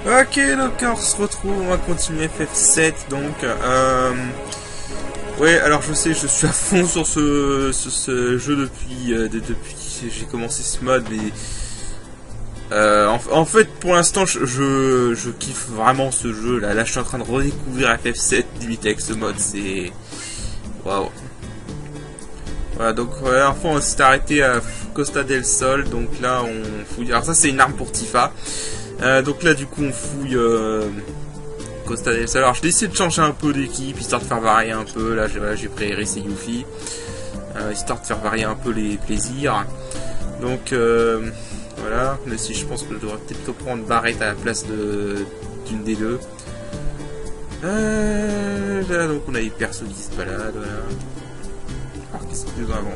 Ok, donc on se retrouve, on va continuer FF7, donc ouais, alors je sais, je suis à fond sur ce jeu depuis que j'ai commencé ce mode, mais en fait, pour l'instant, je kiffe vraiment ce jeu, là je suis en train de redécouvrir FF7 limite avec ce mode, c'est... Waouh. Voilà, donc la dernière fois on s'est arrêté à Costa del Sol, donc là on fouille, alors ça c'est une arme pour Tifa. Donc là du coup on fouille Costa del Sol. Alors je décide de changer un peu d'équipe histoire de faire varier un peu. Là j'ai pris Eris et Yuffie histoire de faire varier un peu les plaisirs. Donc voilà, mais si je pense que je devrais peut-être plutôt prendre Barrett à la place d'une des deux. Là donc on a des persos qui se baladent. Voilà. Alors qu'est-ce que nous avons?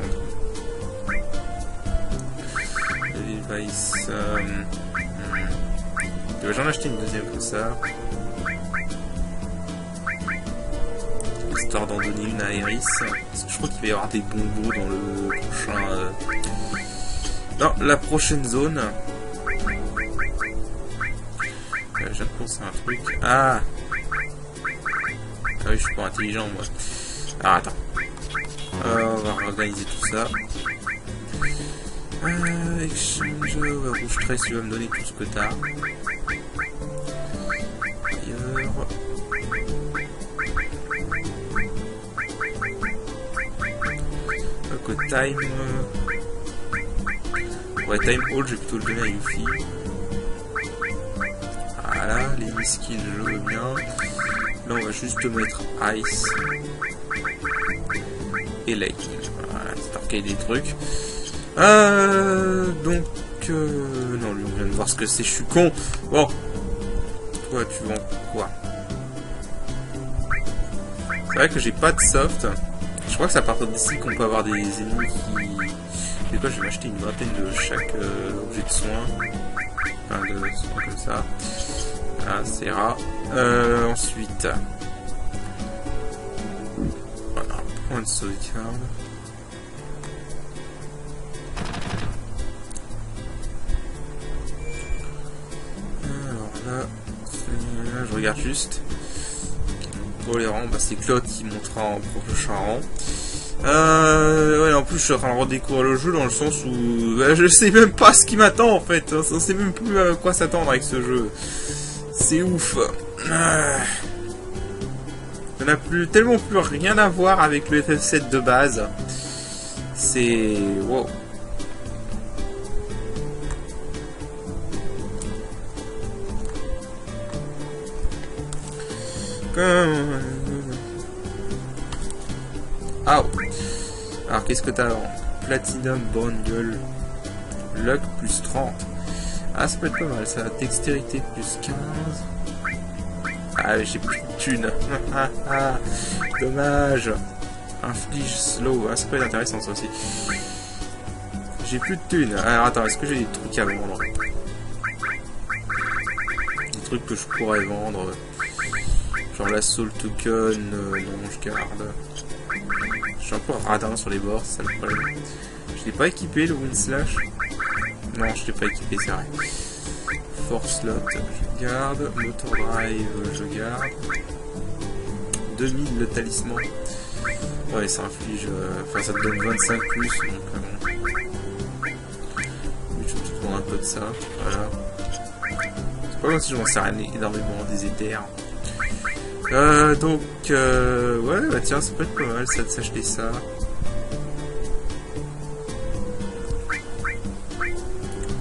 Device. J'en ai acheté une deuxième comme ça. Histoire d'en donner une à Eris. Parce que je crois qu'il va y avoir des bonbons dans le prochain... Dans la prochaine zone. Je viens de penser à un truc. Ah oui, je suis pas intelligent moi. Ah, attends. On va réorganiser tout ça. Exchange, rouge tresse, tu vas me donner tout ce que t'as. Ailleurs. Ok, time. Ouais, time hold, je vais plutôt le donner à Yuffie. Voilà, les skills, je veux bien. Là, on va juste mettre ice. Et lightning. Voilà, c'est qu'il y a des trucs. Donc... non, lui, on vient de voir ce que c'est, je suis con. Bon. Toi, tu vends quoi? C'est vrai que j'ai pas de soft. Je crois que c'est à partir d'ici qu'on peut avoir des ennemis qui... Et quoi, je vais m'acheter une vingtaine de chaque objet de soin. Enfin, de soins comme ça. Ah, c'est rare. Ensuite... Voilà, point de sauvegarde. Je regarde juste. Pour les rangs, bah c'est Claude qui montera en prochain rang. Ouais, en plus je suis en train de redécouvrir le jeu dans le sens où bah, je sais même pas ce qui m'attend en fait. On sait même plus à quoi s'attendre avec ce jeu. C'est ouf. Ça n'a tellement plus rien à voir avec le FF7 de base. C'est... Wow. Ah. Alors qu'est-ce que t'as avant? Platinum Bundle. Luck plus 30. Ah, ça peut être pas mal ça. Dextérité plus 15. Ah, j'ai plus de thunes. Dommage. Inflige slow. Ah, ça peut être intéressant ça aussi. J'ai plus de thunes. Alors attends, est-ce que j'ai des trucs à vendre? Des trucs que je pourrais vendre. Genre la Soul Token, non, je garde. Je suis un peu radin sur les bords, c'est ça le problème. Je l'ai pas équipé le Windslash. Non, je l'ai pas équipé, c'est vrai. Force Slot, je garde. Motor Drive, je garde. 2000 le talisman. Ouais, ça inflige. Enfin, ça te donne 25 plus. Donc, je vais prendre un peu de ça. Voilà. C'est pas comme si je m'en sers énormément des éthers. Donc, ouais, bah tiens, ça peut être pas mal ça de s'acheter ça.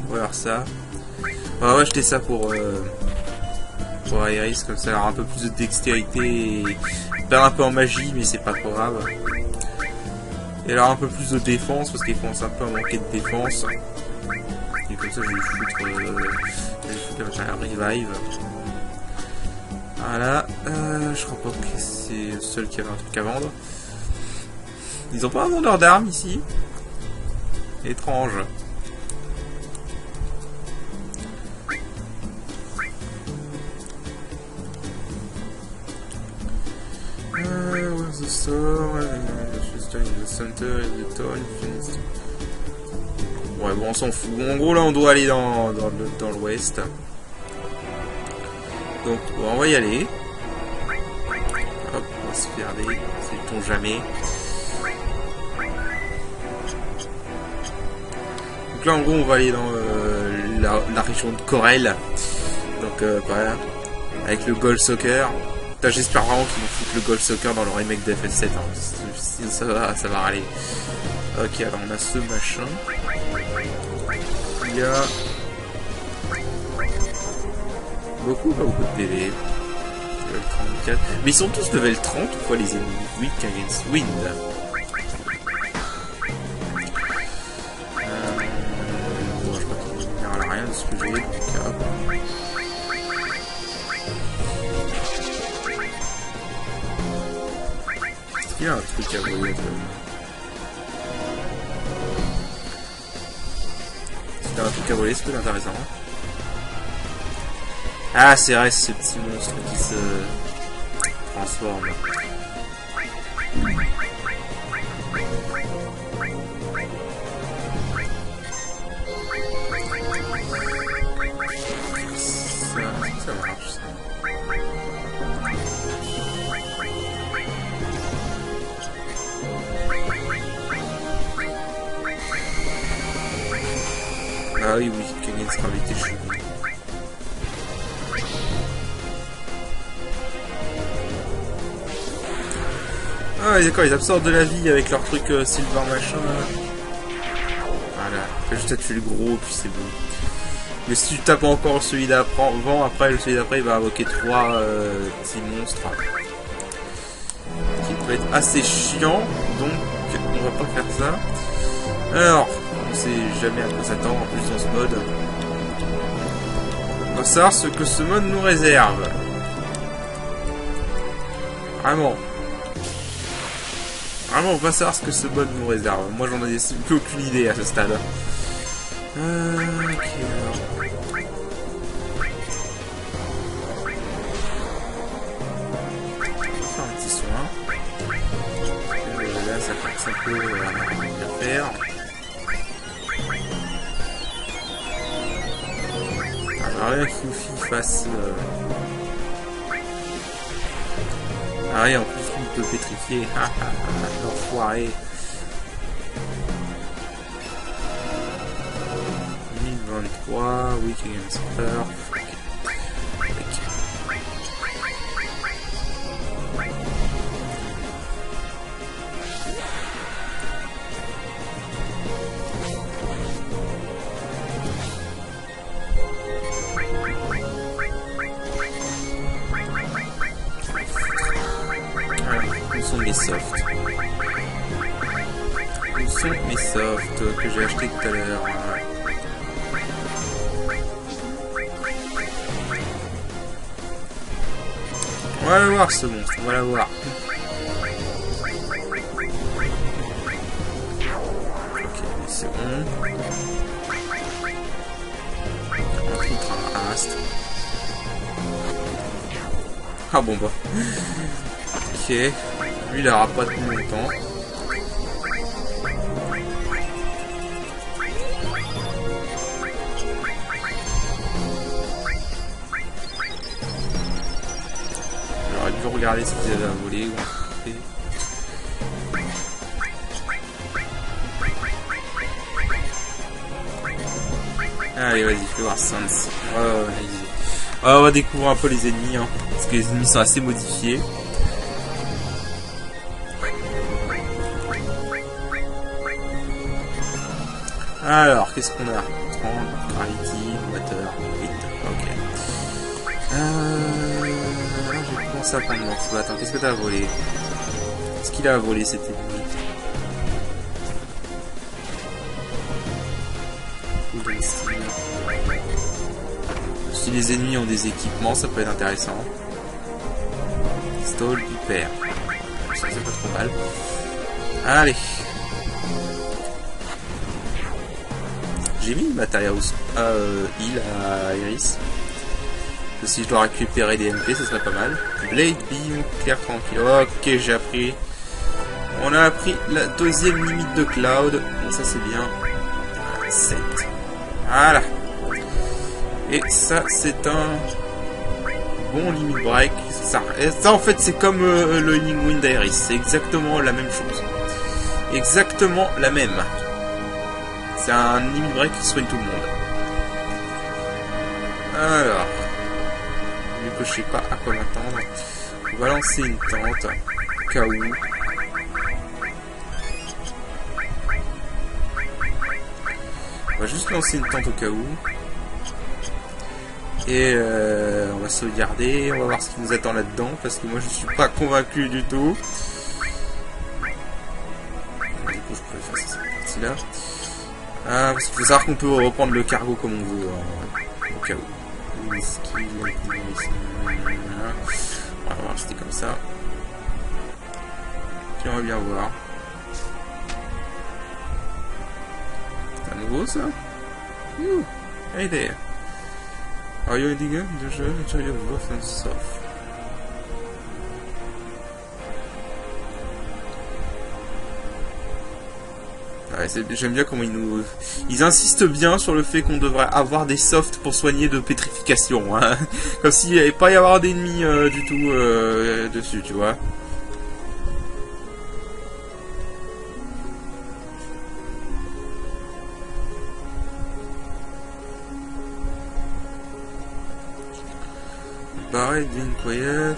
On va voir ça. On va acheter ça pour Iris, comme ça elle aura un peu plus de dextérité et perd un peu en magie, mais c'est pas trop grave. Et elle aura un peu plus de défense parce qu'elle commence un peu à manquer de défense. Et comme ça, je vais lui foutre un revive. Voilà, je crois pas que c'est le seul qui avait un truc à vendre. Ils ont pas un vendeur d'armes ici. Étrange. Where's the store? Just in the center of the town. Ouais, bon, on s'en fout. En gros, là, on doit aller dans l'ouest. Donc bon, on va y aller. Hop, on va se faire des... sait-on jamais. Donc là en gros on va aller dans la région de Corel. Donc voilà. Avec le Gold Soccer. J'espère vraiment qu'ils vont foutre le Gold Soccer dans le remake de FF7. Hein. Sinon ça va râler. Ok, alors on a ce machin. Il y a... beaucoup de PV. Level 34. Mais ils sont tous level 30 ou quoi les ennemis? Weak against Wind. Bon, je crois qu'il n'y a rien de ce que j'ai. Donc, est-ce qu'il y a un truc à voler? C'était un truc à voler, c'est plus intéressant. Ah, c'est vrai, c'est ce petit monstre qui se transforme. Ça marche, ça. Ah oui, Kenyan sera avec tes cheveux. Ah d'accord, ils absorbent de la vie avec leur truc silver machin. Voilà, faut juste tuer le gros puis c'est bon. Mais si tu tapes encore celui d'avant, après celui d'après il va invoquer 3 petits monstres. Qui peut être assez chiant, donc on va pas faire ça. Alors, on sait jamais à quoi s'attendre en plus dans ce mode. On va savoir ce que ce mode nous réserve. Vraiment. Vraiment, on va savoir ce que ce mode nous réserve. Moi, j'en ai plus aucune idée à ce stade. Ok, alors. On va faire un petit soin. Là, ça force un peu à faire. Alors, rien que Yuffie fasse... Ah oui, en plus, il peut pétrifier. L'enfoiré. 1023, Weak Against Earth. Où sont mes softs? Où sont mes softs que j'ai acheté tout à l'heure? On va le voir ce monstre, on va la voir. Ok, c'est bon. On va foutre un astre. Ah bon bah. Ok, lui il aura pas tenu longtemps. J'aurais dû regarder si vous avez à voler ou un fait. Allez vas-y, fais voir Sans. On va découvrir un peu les ennemis, hein, parce que les ennemis sont assez modifiés. Alors, qu'est-ce qu'on a? 30, Gravity, Water, 8, ok. Je vais commencer à prendre morceau. Attends, qu'est-ce que t'as volé? Qu'est-ce qu'il a volé cet ennemi? Si les ennemis ont des équipements, ça peut être intéressant. Stall hyper. Ça c'est pas trop mal. Allez. J'ai mis le matériel heal à Iris. Si je dois récupérer des MP, ce serait pas mal. Blade Beam, clair tranquille. Ok, j'ai appris. On a appris la deuxième limite de Cloud. Donc ça c'est bien. 7. Voilà. Et ça c'est un bon limit break. Ça en fait c'est comme le Healing Wind d'Aeris, c'est exactement la même chose. Exactement la même. C'est un limit break qui soigne tout le monde. Alors, vu que je sais pas à quoi m'attendre, on va lancer une tente, au cas où. On va juste lancer une tente au cas où. Et on va sauvegarder, on va voir ce qui nous attend là-dedans, parce que moi je suis pas convaincu du tout. Du coup je pourrais faire cette partie-là. Ah, parce qu'il faut savoir qu'on peut reprendre le cargo comme on veut, hein, au cas où. On va voir, c'était comme ça. Puis on va bien voir. C'est à nouveau ça. Hey there. Are you a digger? The jeu, enjoy your rough and soft. Ouais, j'aime bien comment ils insistent bien sur le fait qu'on devrait avoir des softs pour soigner de pétrification, hein. Comme s'il n'y avait pas y avoir d'ennemis du tout dessus, tu vois. Pareil, being quiet.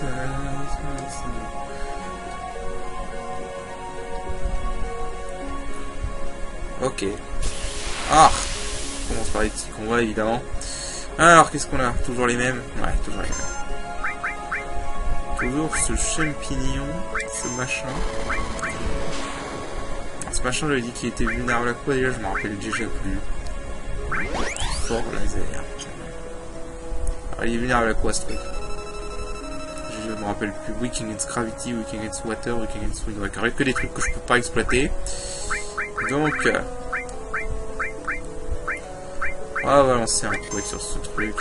Ok. Ah, on commence par les petits combats évidemment. Alors qu'est-ce qu'on a? Toujours les mêmes? Ouais, toujours les mêmes. Toujours ce champignon, ce machin. Alors, ce machin, j'avais dit qu'il était vulnérable à quoi déjà? Je m'en rappelle déjà plus. Fort laser. Alors, il est vulnérable à quoi ce truc? Je me rappelle plus. Weak against gravity, weak against water, weak against wind. Il n'y a que des trucs que je peux pas exploiter. Donc, on va balancer un coup sur ce truc.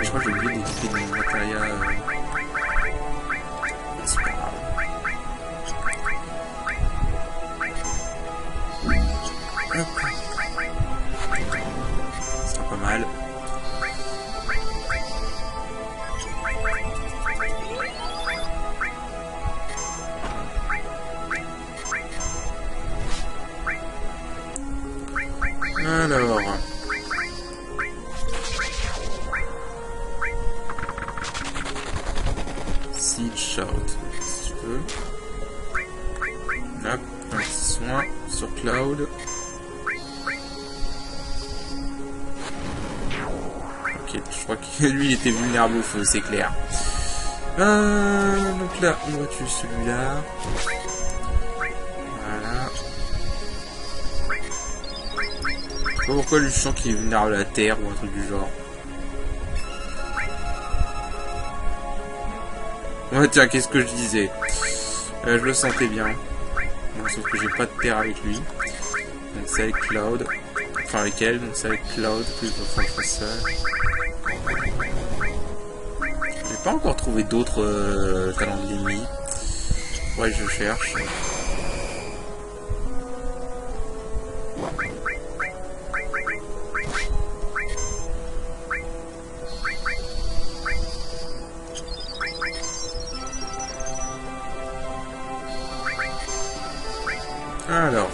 Je crois que j'ai oublié d'équiper des matériaux. C'est pas grave. Hop. Ça sera pas mal. Alors, Siege Shout, si tu veux. Hop, un petit soin sur Cloud. Ok, je crois que lui il était vulnérable au feu, c'est clair. Donc là, on va tuer celui-là. Je sais pas pourquoi lui je sens qu'il est vulnérable à la terre ou un truc du genre. Ouais tiens, qu'est-ce que je disais? Je le sentais bien. Bon, sauf que j'ai pas de terre avec lui. Donc c'est avec Cloud. Enfin avec elle, donc c'est avec Cloud que je vais faire ça. J'ai pas encore trouvé d'autres talents d'ennemis. Ouais, je cherche. Alors,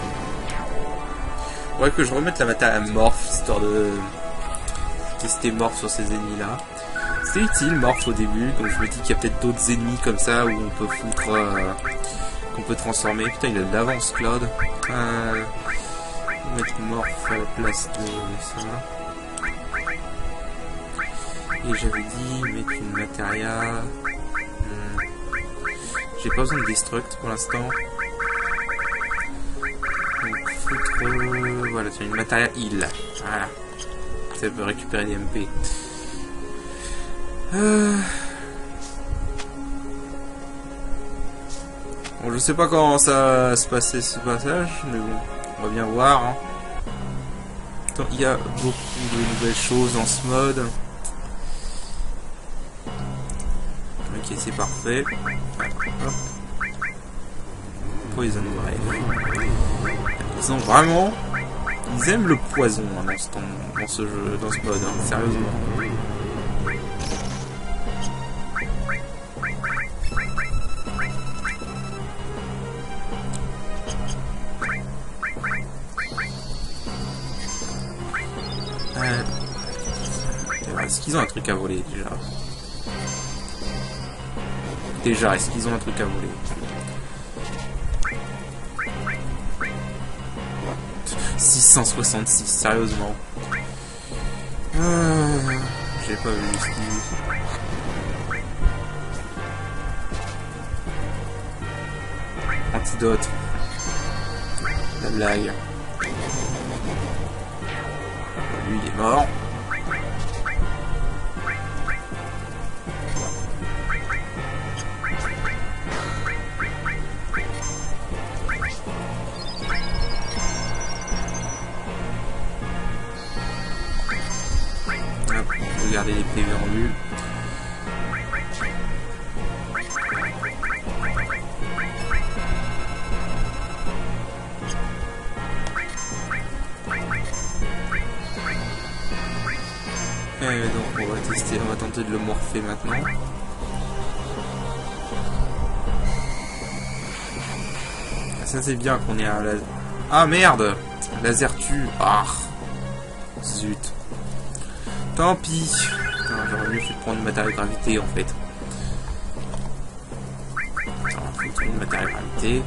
faudrait que je remette la matérielle morph histoire de tester morph sur ces ennemis là. C'était utile morph au début, donc je me dis qu'il y a peut-être d'autres ennemis comme ça où on peut foutre, qu'on peut transformer. Putain, il a de l'avance Cloud. Mettre morph à la place de ça. Et j'avais dit mettre une matérielle. J'ai pas besoin de destruct pour l'instant. Voilà, c'est une matérielle heal. Voilà. Ça peut récupérer des MP. Bon, je sais pas comment ça se passait ce passage, mais bon, on va bien voir. Hein. Attends, il y a beaucoup de nouvelles choses dans ce mode. Ok, c'est parfait. Hop. Poison Brave. Ils ont vraiment Ils aiment le poison hein, dans ce jeu, dans ce mode, hein, sérieusement. Est-ce qu'ils ont un truc à voler déjà, est-ce qu'ils ont un truc à voler? 666, sérieusement. J'ai pas vu ce qu'il... Antidote. La blague. Lui, il est mort. Regardez les PV en vue. Donc on va tester, on va tenter de le morpher maintenant. Ça c'est bien qu'on ait un laser. Ah merde! Laser tue. Ah! Zut. Tant pis. J'aurais mieux fait de prendre une matériel gravité en fait. Alors, faut trouver une matériel gravité.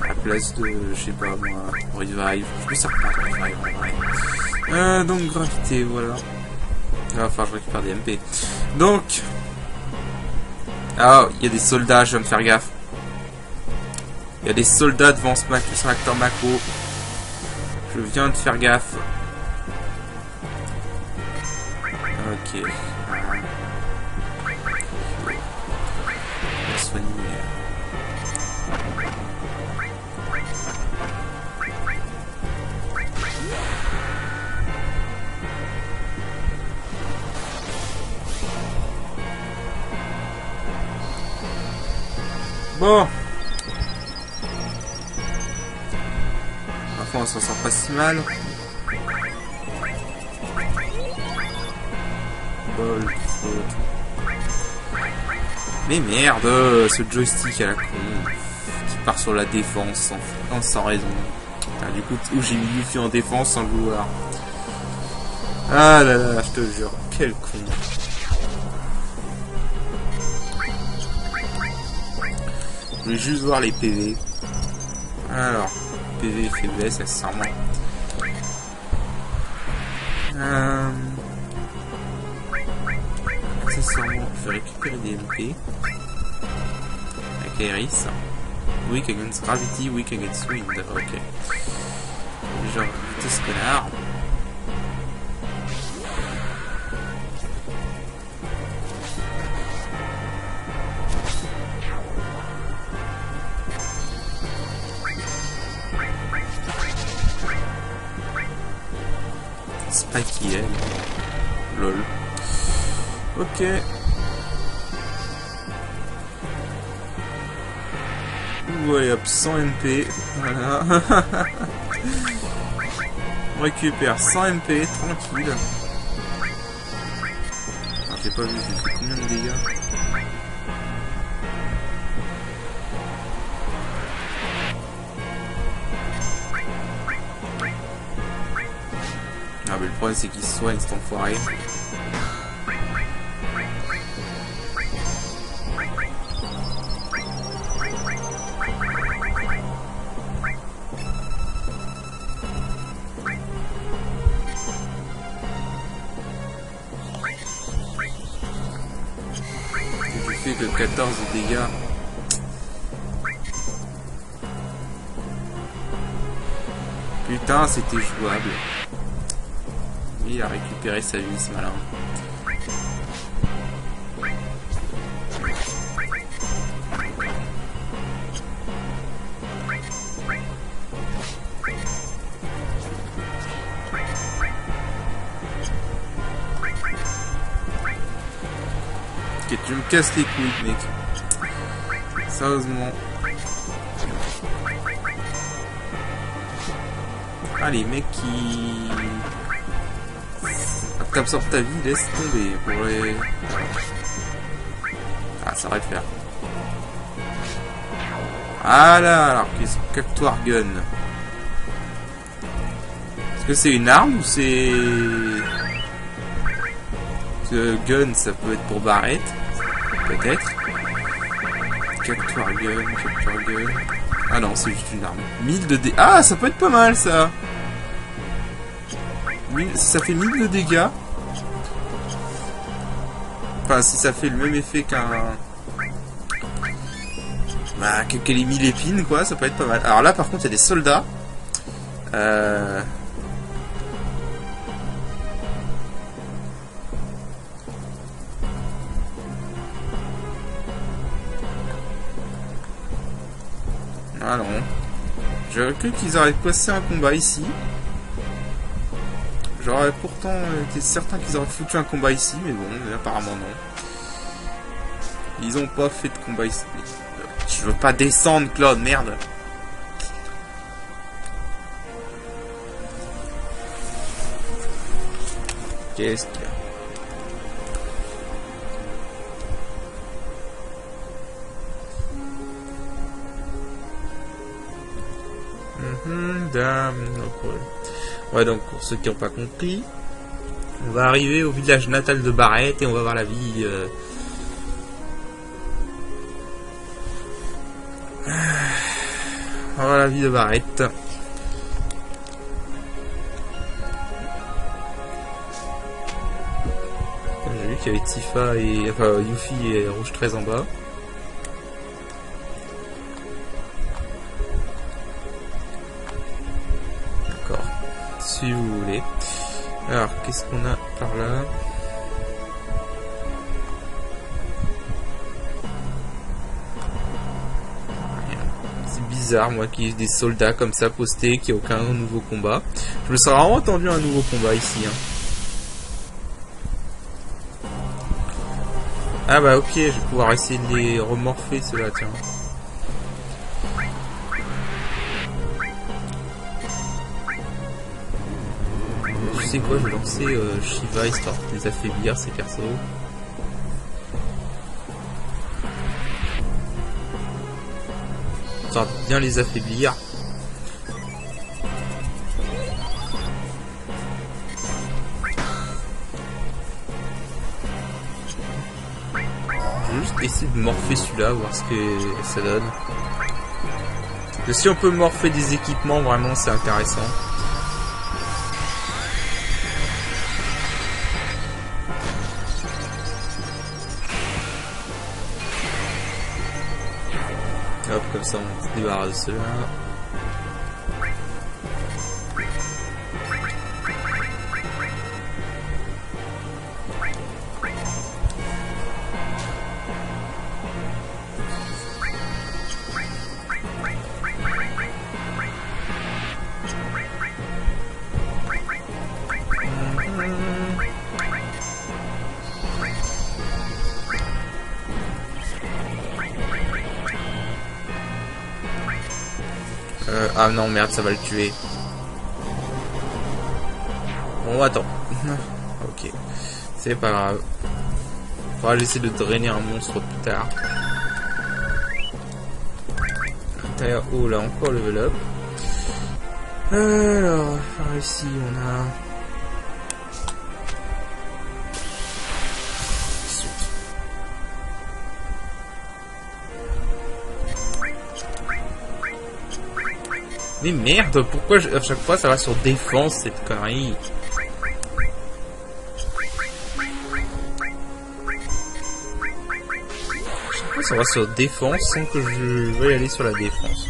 À la place de, je sais pas moi, revive. Je me sers pas de revive en vrai. Donc gravité, voilà. Il va falloir que je récupère des MP. Donc. Ah, il y a des soldats, je vais me faire gaffe. Il y a des soldats devant ce acteur Mako. Je viens de faire gaffe. Ok. On va soigner. Bon. Enfin, on s'en sort pas si mal. Mais merde, ce joystick à la con qui part sur la défense sans raison. Enfin, du coup, où j'ai mis Luffy en défense sans le vouloir. Ah là là, je te jure, quel con. Je voulais juste voir les PV. Alors, PV faiblesse, accessoirement. Accessoirement, je vais récupérer des MP. Avec Iris. Weak against gravity, weak against wind. Ok. Genre, buter ce connard. Spikey, elle. Lol. Ok. Voilà, hop, 100 MP. Voilà. On récupère 100 MP, tranquille. Ah, j'ai pas vu, j'ai fait combien de dégâts? Ah, mais le problème c'est qu'il se soigne cet enfoiré. Fait que 14 dégâts. Putain, c'était jouable. Oui, il a récupéré sa vie, ce malin. Ok, tu me casses les couilles, mec. Sérieusement. Ah, les mecs qui... T'absorbent ta vie, laisse tomber pour les... Ah, ça va le faire. Voilà, alors qu'est-ce que Cactuar Gun? Est-ce que c'est une arme ou c'est... Parce que gun, ça peut être pour barrette. Peut-être. Cactuar Gun, Cactuar Gun... Ah non, c'est juste une arme. 1000 de dégâts. Ah, ça peut être pas mal, ça. Ça fait 1000 de dégâts. Enfin, si ça fait le même effet qu'un... Bah, que les 1000 épines, quoi, ça peut être pas mal. Alors là, par contre, il y a des soldats. Ah non. J'aurais cru qu'ils auraient passé un combat ici. J'aurais pourtant été certain qu'ils auraient foutu un combat ici, mais bon, apparemment non. Ils ont pas fait de combat ici. Je veux pas descendre, Claude, merde. Qu'est-ce qu'il y a? Ouais, donc pour ceux qui n'ont pas compris, on va arriver au village natal de Barrett et on va voir la vie. On va voir la vie de Barrett. J'ai vu qu'il y avait Tifa et. Enfin, Yuffie et Rouge 13 en bas. Si vous voulez. Alors, qu'est-ce qu'on a par là? C'est bizarre, moi, qu'il y ait des soldats comme ça postés, qu'il n'y ait aucun nouveau combat. Je me serais vraiment attendu un nouveau combat ici. Hein. Ah bah ok, je vais pouvoir essayer de les remorpher, ceux-là, tiens. Tu sais quoi, je vais lancer Shiva histoire de les affaiblir ces persos. Histoire de bien les affaiblir. Je vais juste essayer de morpher celui-là, voir ce que ça donne. Parce que si on peut morpher des équipements, vraiment c'est intéressant. Hop, comme ça on se débarrasse de ceux-là. Ah non, merde, ça va le tuer. Bon, attends. Ok. C'est pas grave. Faudra laisser de drainer un monstre plus tard. Oh là, encore level up. Alors, par ici, on a... Mais merde, pourquoi à chaque fois ça va sur défense cette connerie? À chaque fois ça va sur défense sans que je veuille aller sur la défense.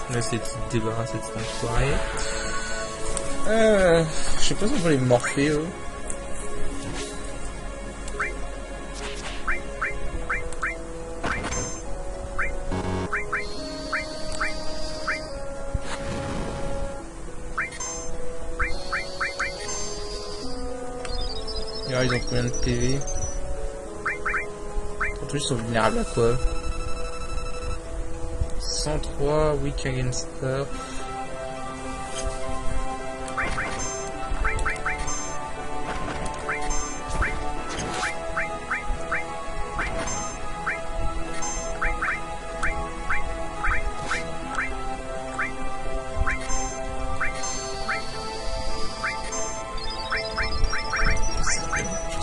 On va essayer de se débarrasser de cette enfoiré. Je sais pas si on peut les morpher, eux. Ah, ils ont combien de PV? Surtout, ils sont vulnérables à quoi? 103, weak against her.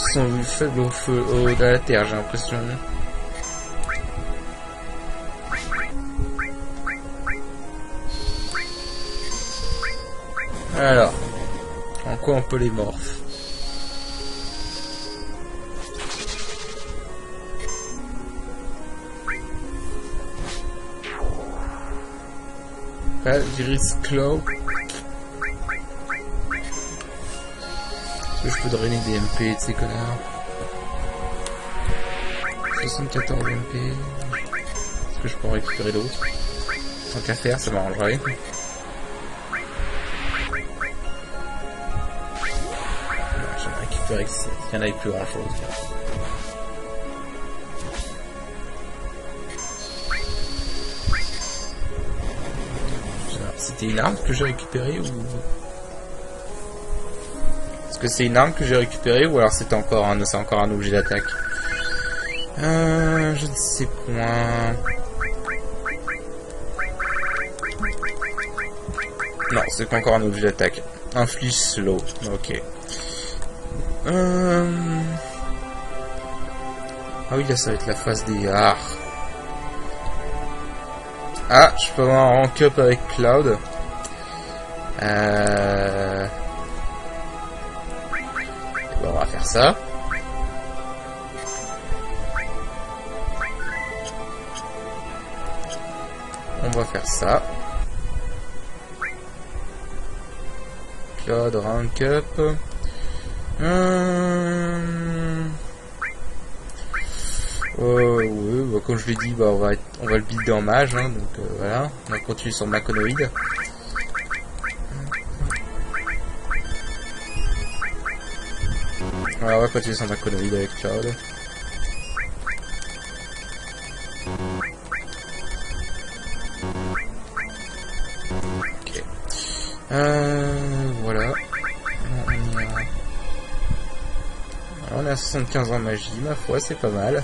Ils sont faibles au feu, à la terre, j'ai l'impression. Alors, en quoi on peut les morph? Virus Claw. Est-ce que je peux drainer des MP de ces connards? 74 MP. Est-ce que je peux en récupérer d'autres? Tant qu'à faire, ça m'arrangerait. J'en ai récupéré que ça. Il y en avait plus grand chose. C'était une arme que j'ai récupérée ou... Est-ce que c'est une arme que j'ai récupérée ou alors c'est encore un objet d'attaque? Je ne sais point. Non, c'est pas encore un objet d'attaque. Inflige slow. Ok. Ah oui, là ça va être la phase des arts. Ah, je peux avoir un rank up avec Cloud. Bon, on va faire ça. On va faire ça. Cloud rank up. Ouais, bah, comme je l'ai dit, bah, on va le builder en mage, hein, donc voilà, on va continuer sur Maconoïd. Voilà, on va continuer sur Maconoïd avec Cloud. Ok. Voilà. On est à 75 en magie, ma foi, c'est pas mal.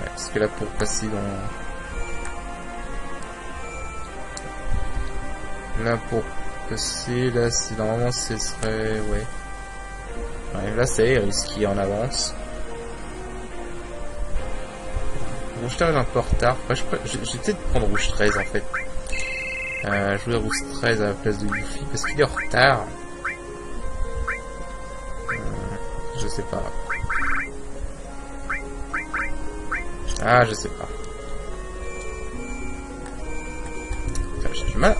Parce que là, pour passer dans... Là, pour passer, là, si normalement, ce serait... Ouais. Ouais, là, c'est Eris qui est en avance. Rouge 13 est un peu en retard. Après, je vais peut-être prendre Rouge 13, en fait. Je voulais Rouge 13 à la place de Yuffie, parce qu'il est en retard. Je sais pas. Ah, je sais pas. J'ai du mal.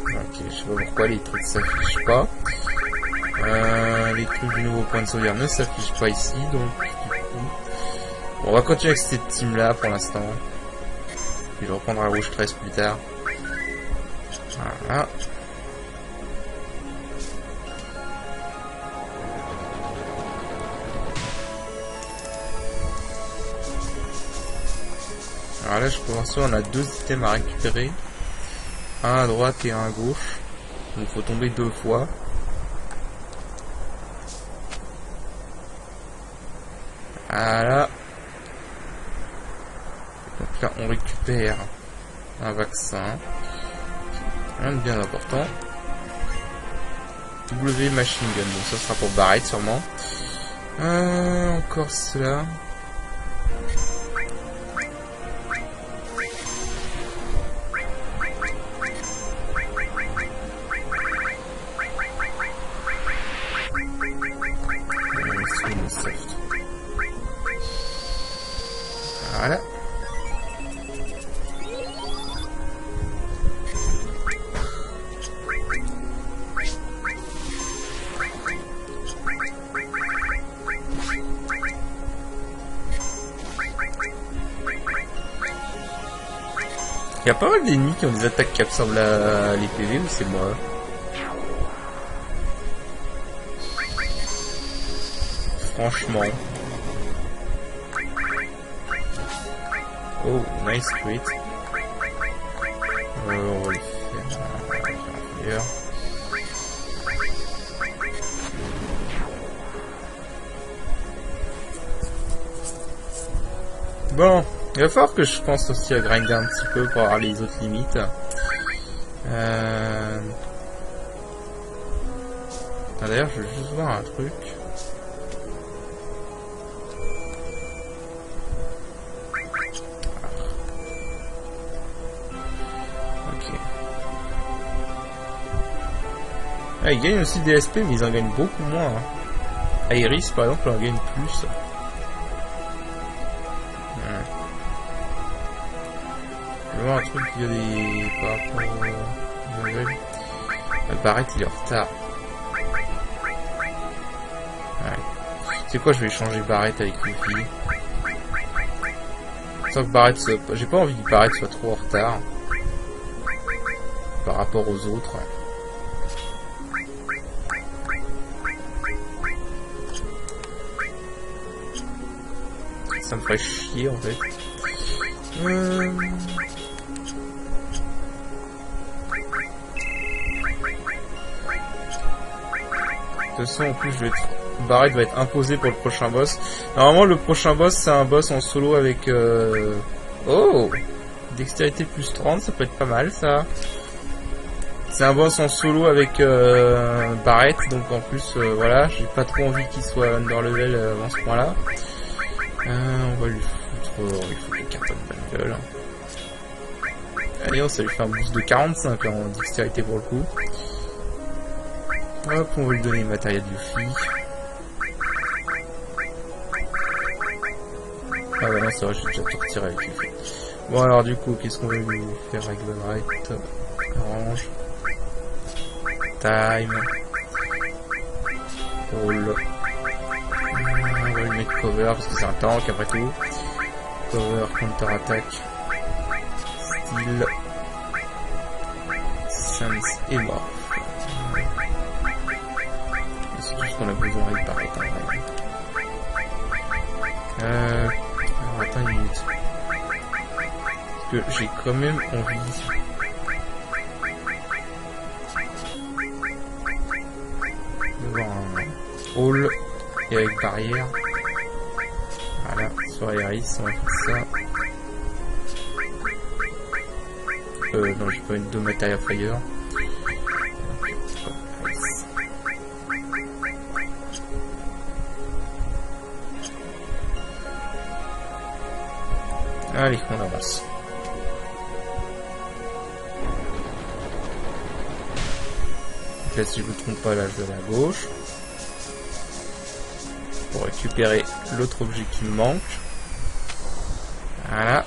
Ok, je sais pas pourquoi les trucs s'affichent pas. Les trucs du nouveau point de sauvegarde ne s'affichent pas ici, donc du coup... Bon, on va continuer avec cette team là pour l'instant. Puis je reprendrai Rouge 13 plus tard. Voilà. Alors là, je peux voir ça, on a 2 items à récupérer. Un à droite et un à gauche. Donc faut tomber 2 fois. Voilà. Donc là, on récupère un vaccin. Rien de bien important. W machine gun, donc ça sera pour Barrett sûrement. Encore cela. Voilà. Il y a pas mal d'ennemis qui ont des attaques qui absorbent les PV ou c'est moi? Franchement. Oh, nice crit. On va le faire. Bon, il va falloir que je pense aussi à grinder un petit peu pour avoir les autres limites. Ah, d'ailleurs, je veux juste voir un truc. Ah, ils gagnent aussi des SP, mais ils en gagnent beaucoup moins. Hein. Iris, par exemple, en gagne plus. Je vais voir un truc, il y a des... par rapport au level. Barrett, il est en retard. Ouais. C'est quoi, je vais changer Barrett avec Luffy. Sans que Barrett soit... J'ai pas envie que Barrett soit trop en retard. Par rapport aux autres. Ça me ferait chier en fait. De toute façon, en plus, Barrett va être imposé pour le prochain boss. Normalement, le prochain boss, c'est un boss en solo avec... Oh, dextérité plus 30, ça peut être pas mal, ça. C'est un boss en solo avec Barrett, donc en plus, voilà, j'ai pas trop envie qu'il soit under level à ce point-là. On va lui foutre... il faut qu'il cartonne pas de gueule. Allez, ça lui fait un boost de 45 en dextérité pour le coup. Hop, on va lui donner le matériel du Luffy. Ah bah non, c'est vrai, j'ai déjà tout retiré avec Luffy. Bon alors du coup, qu'est-ce qu'on va lui faire avec Barrett? Orange. Time. Roll. On va lui mettre cover parce que c'est un tank après tout. Cover, counter-attaque. Style. Sense et mort. C'est tout ce qu'on a besoin avec Barrett. Alors attends une minute. Parce que j'ai quand même envie. De voir un hall et avec barrière. Voilà, sur Iris, on va faire ça. Non, j'ai pas une de Materia Fire. Allez, on avance. Donc là, si je ne me trompe pas, là, je vais à la gauche. Pour récupérer l'autre objet qui me manque. Voilà.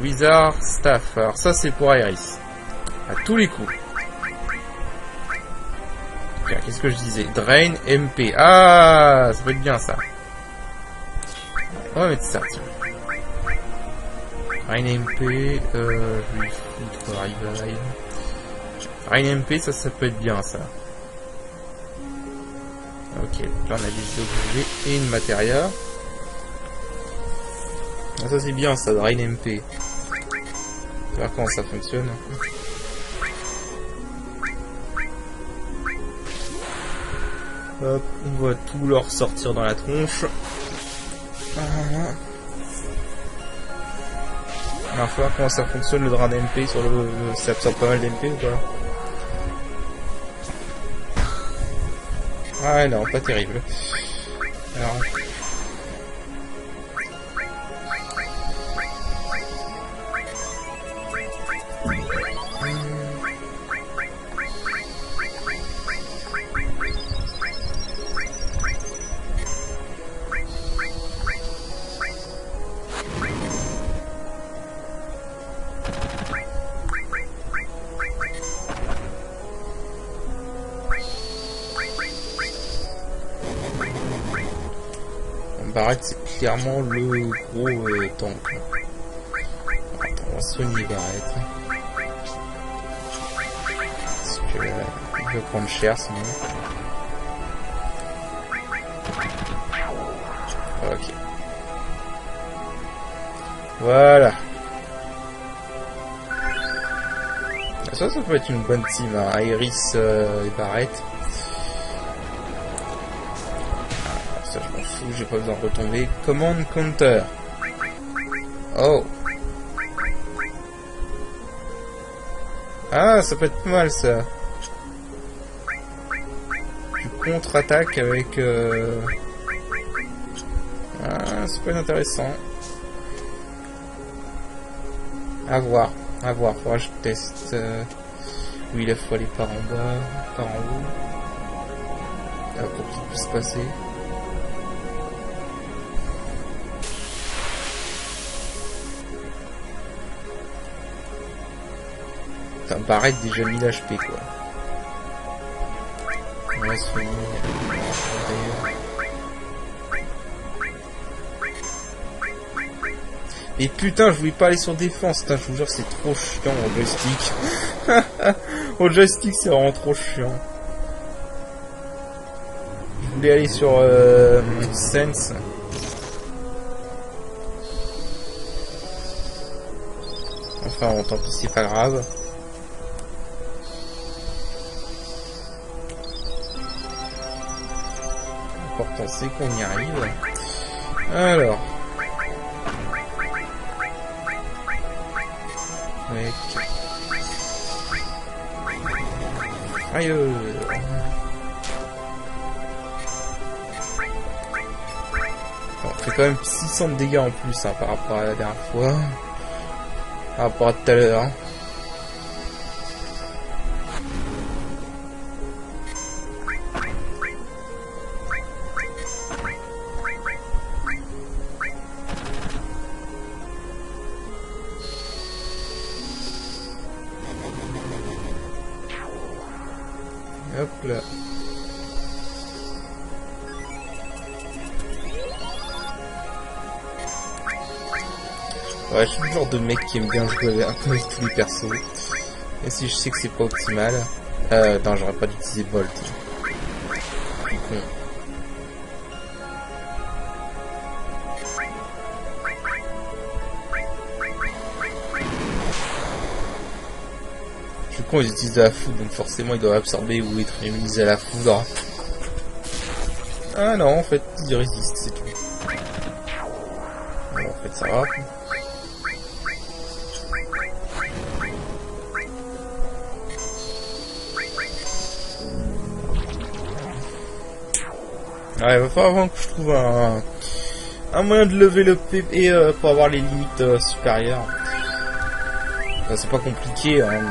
Wizard Staff. Alors ça, c'est pour Iris. À tous les coups. Qu'est-ce que je disais? Drain MP. Ah, ça peut être bien ça. On va mettre ça, tiens. Drain MP. Je vais foutre Revive. Drain MP, ça peut être bien ça. Ok, là on a des objets et une matéria. Ah, ça c'est bien ça, Drain MP. On va voir comment ça fonctionne. Hop, on va tout leur sortir dans la tronche. Voilà. On va voir comment ça fonctionne le drain MP sur le... Ça absorbe pas mal d'MP ou pas? Ah non, pas terrible. Alors... Barrett, c'est clairement le gros tank. Attends, on va soigner Barrett. Parce que il va prendre cher sinon. Ok. Voilà. Ça peut être une bonne team, hein. Iris et Barrett. Ça je m'en fous, j'ai pas besoin de retomber. Command counter. Oh. Ah, ça peut être pas mal ça. Du contre-attaque avec... Ah, ça peut être intéressant. À voir, faudra que je teste. Oui, il faut aller par en bas, par en haut. Pour qu'il puisse passer. Ça me paraît déjà 1000 HP quoi. On va se finir. Et putain, je voulais pas aller sur défense. Putain, je vous jure, c'est trop chiant au joystick. Au joystick, c'est vraiment trop chiant. Je voulais aller sur Sense. Enfin, bon, tant pis, c'est pas grave. L'important, c'est qu'on y arrive. Alors. Aïe. On fait quand même 600 de dégâts en plus hein, par rapport à la dernière fois. Par rapport à tout à l'heure. Hop là. Ouais, je suis le genre de mec qui aime bien jouer un peu avec tous les persos. Et si je sais que c'est pas optimal. Non, j'aurais pas d'utiliser Bolt. Du con. Du coup, ils utilisent de la foudre, donc forcément ils doivent absorber ou être immunisés à la foudre. Ah non, en fait, ils résistent, c'est tout. Bon, en fait, ça va. Ouais, il va falloir vraiment que je trouve un moyen de lever le P et pour avoir les limites supérieures. Enfin, c'est pas compliqué, hein,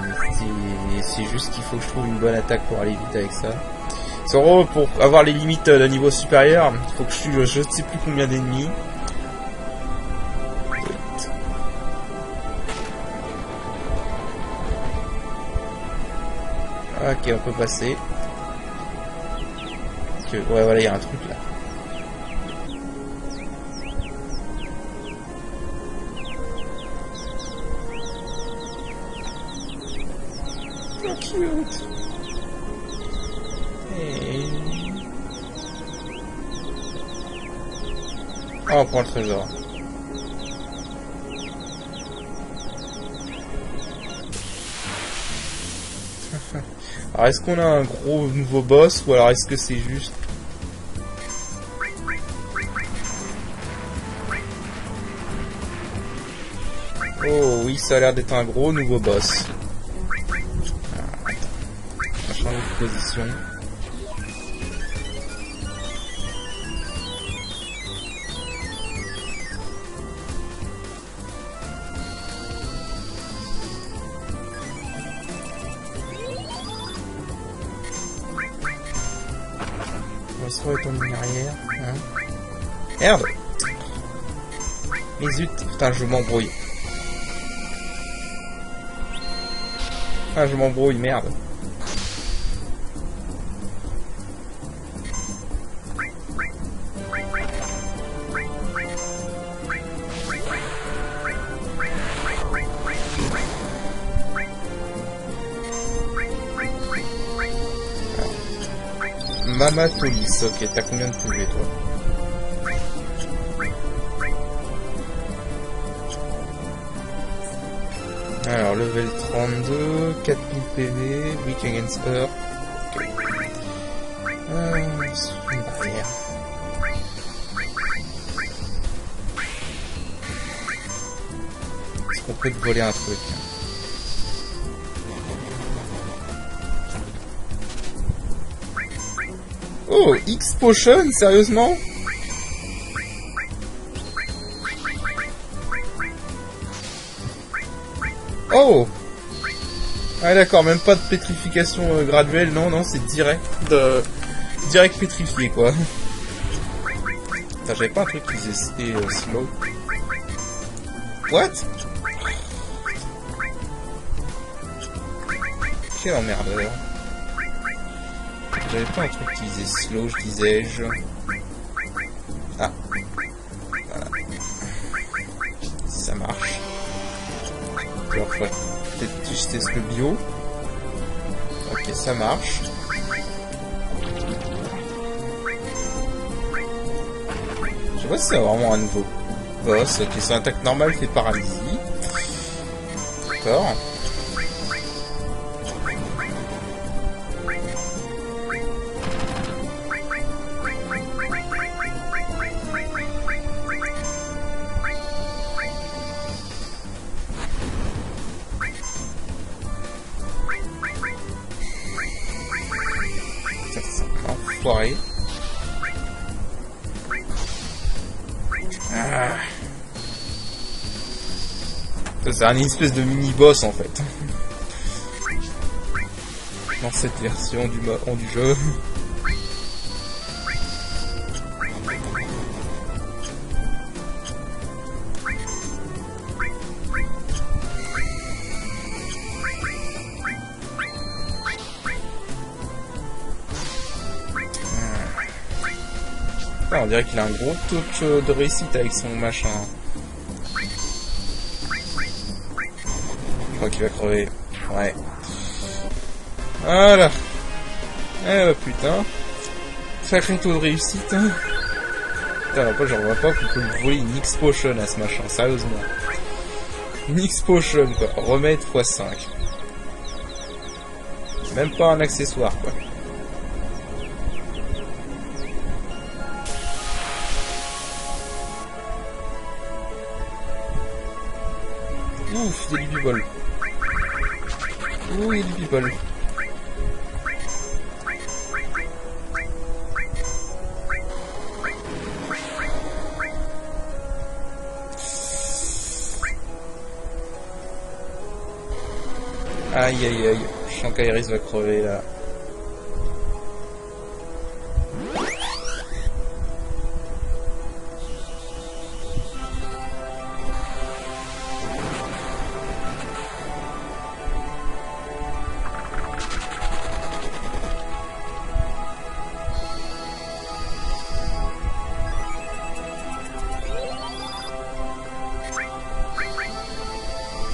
c'est juste qu'il faut que je trouve une bonne attaque pour aller vite avec ça. C'est en gros, pour avoir les limites de niveau supérieur, il faut que je tue je ne sais plus combien d'ennemis. Ok, on peut passer. Que, ouais, voilà, il y a un truc là. Oh, cute. Et... oh, on prend le trésor. Alors, est-ce qu'on a un gros nouveau boss ou alors est-ce que c'est juste... oh oui, ça a l'air d'être un gros nouveau boss. Alors, attends. On va changer de position. On va se retourner arrière. Hein. Merde! Mais zut! Putain, je m'embrouille. Ah, je m'embrouille, merde. Mamatolis. Ok, t'as combien de PV, toi? Alors, level 32, 4000 PV, weak against her. Ok. Une barrière. Est-ce qu'on peut te voler un truc? Oh, X Potion, sérieusement? Oh! Ah d'accord, même pas de pétrification graduelle, non, non, c'est direct, direct pétrifié, quoi. Putain, j'avais pas un truc qui faisait slow. What? Quelle emmerdeur. J'avais pas un truc qui faisait slow, je disais-je. Ah. Voilà. Ça marche. Alors, je vais peut-être que je teste le bio. Ok, ça marche. Je sais pas si c'est vraiment un nouveau boss. Ok, son attaque normale fait paralysie. D'accord. Enfoiré. Ah. C'est un espèce de mini-boss en fait. Dans cette version du jeu. On dirait qu'il a un gros taux de réussite avec son machin. Je crois qu'il va crever. Ouais. Voilà. Eh bah putain. Sacré taux de réussite. Hein. Putain, après j'en vois pas qu'on peut lui voler une X-Potion à ce machin, sérieusement. Une X-Potion quoi. Remède x5. Même pas un accessoire quoi. Ouf, il y a du people. Ouh, il y a du people. Aïe aïe aïe, je sens qu'Airis va crever là.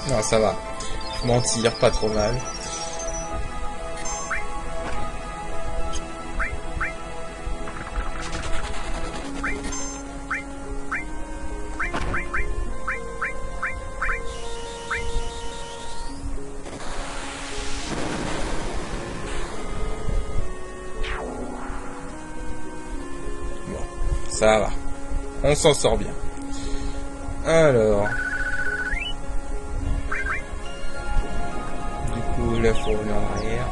Non, ça va. Je m'en tire pas trop mal. Bon, ça va. On s'en sort bien. Alors... Là, faut revenir en arrière.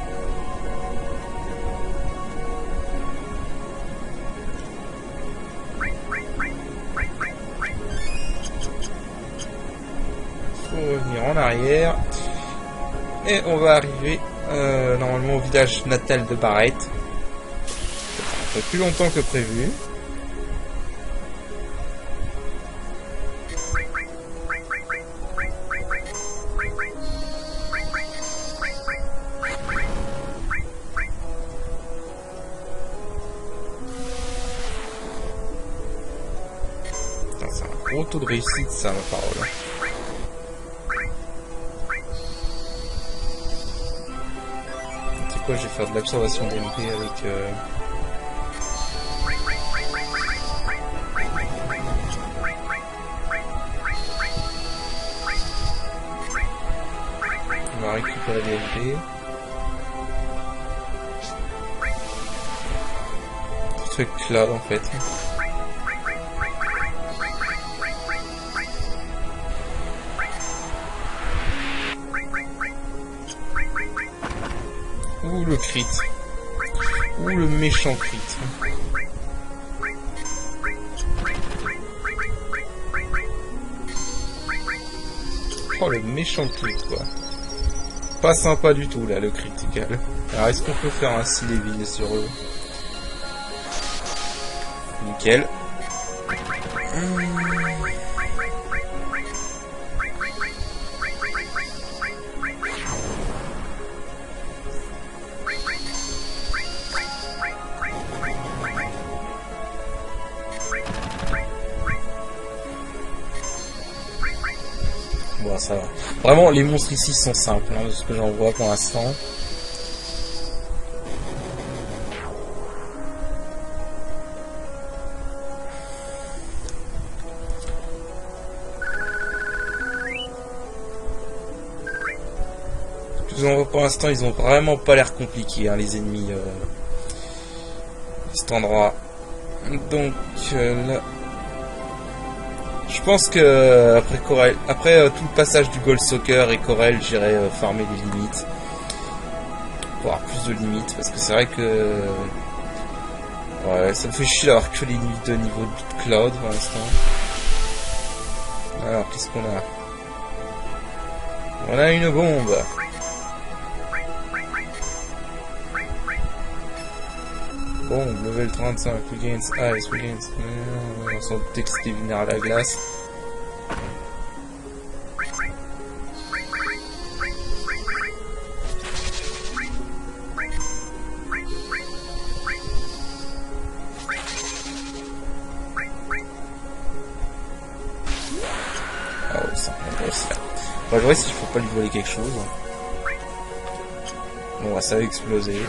Faut revenir en arrière. Et on va arriver normalement au village natal de Barrett. Ça fait plus longtemps que prévu. Gros taux de réussite, ça, ma parole. C'est quoi, je vais faire de l'absorption d'MP avec... peu la vérité. Ce truc là en fait. Ouh le crit. Ouh le méchant crit. Oh le méchant crit quoi. Pas sympa du tout là le critical. Alors est-ce qu'on peut faire un Siléville sur eux? Nickel. Bon, ça va. Vraiment, les monstres ici sont simples, hein, de ce que j'en vois pour l'instant. Pour l'instant, ils ont vraiment pas l'air compliqués, hein, les ennemis de cet endroit. Donc là, je pense que après Corel, après tout le passage du Gold Soccer et Corel, j'irai farmer les limites pour avoir plus de limites, parce que c'est vrai que ouais, ça me fait chier d'avoir que les limites de niveau de Cloud pour l'instant. Alors, qu'est-ce qu'on a? On a une bombe. Bon, level 35, regains ice, regains... On sent que c'était vulnérable à la glace. Ah ouais, ça va grossir. Bah, je vois s'il faut pas lui voler quelque chose. Bon, ça va exploser.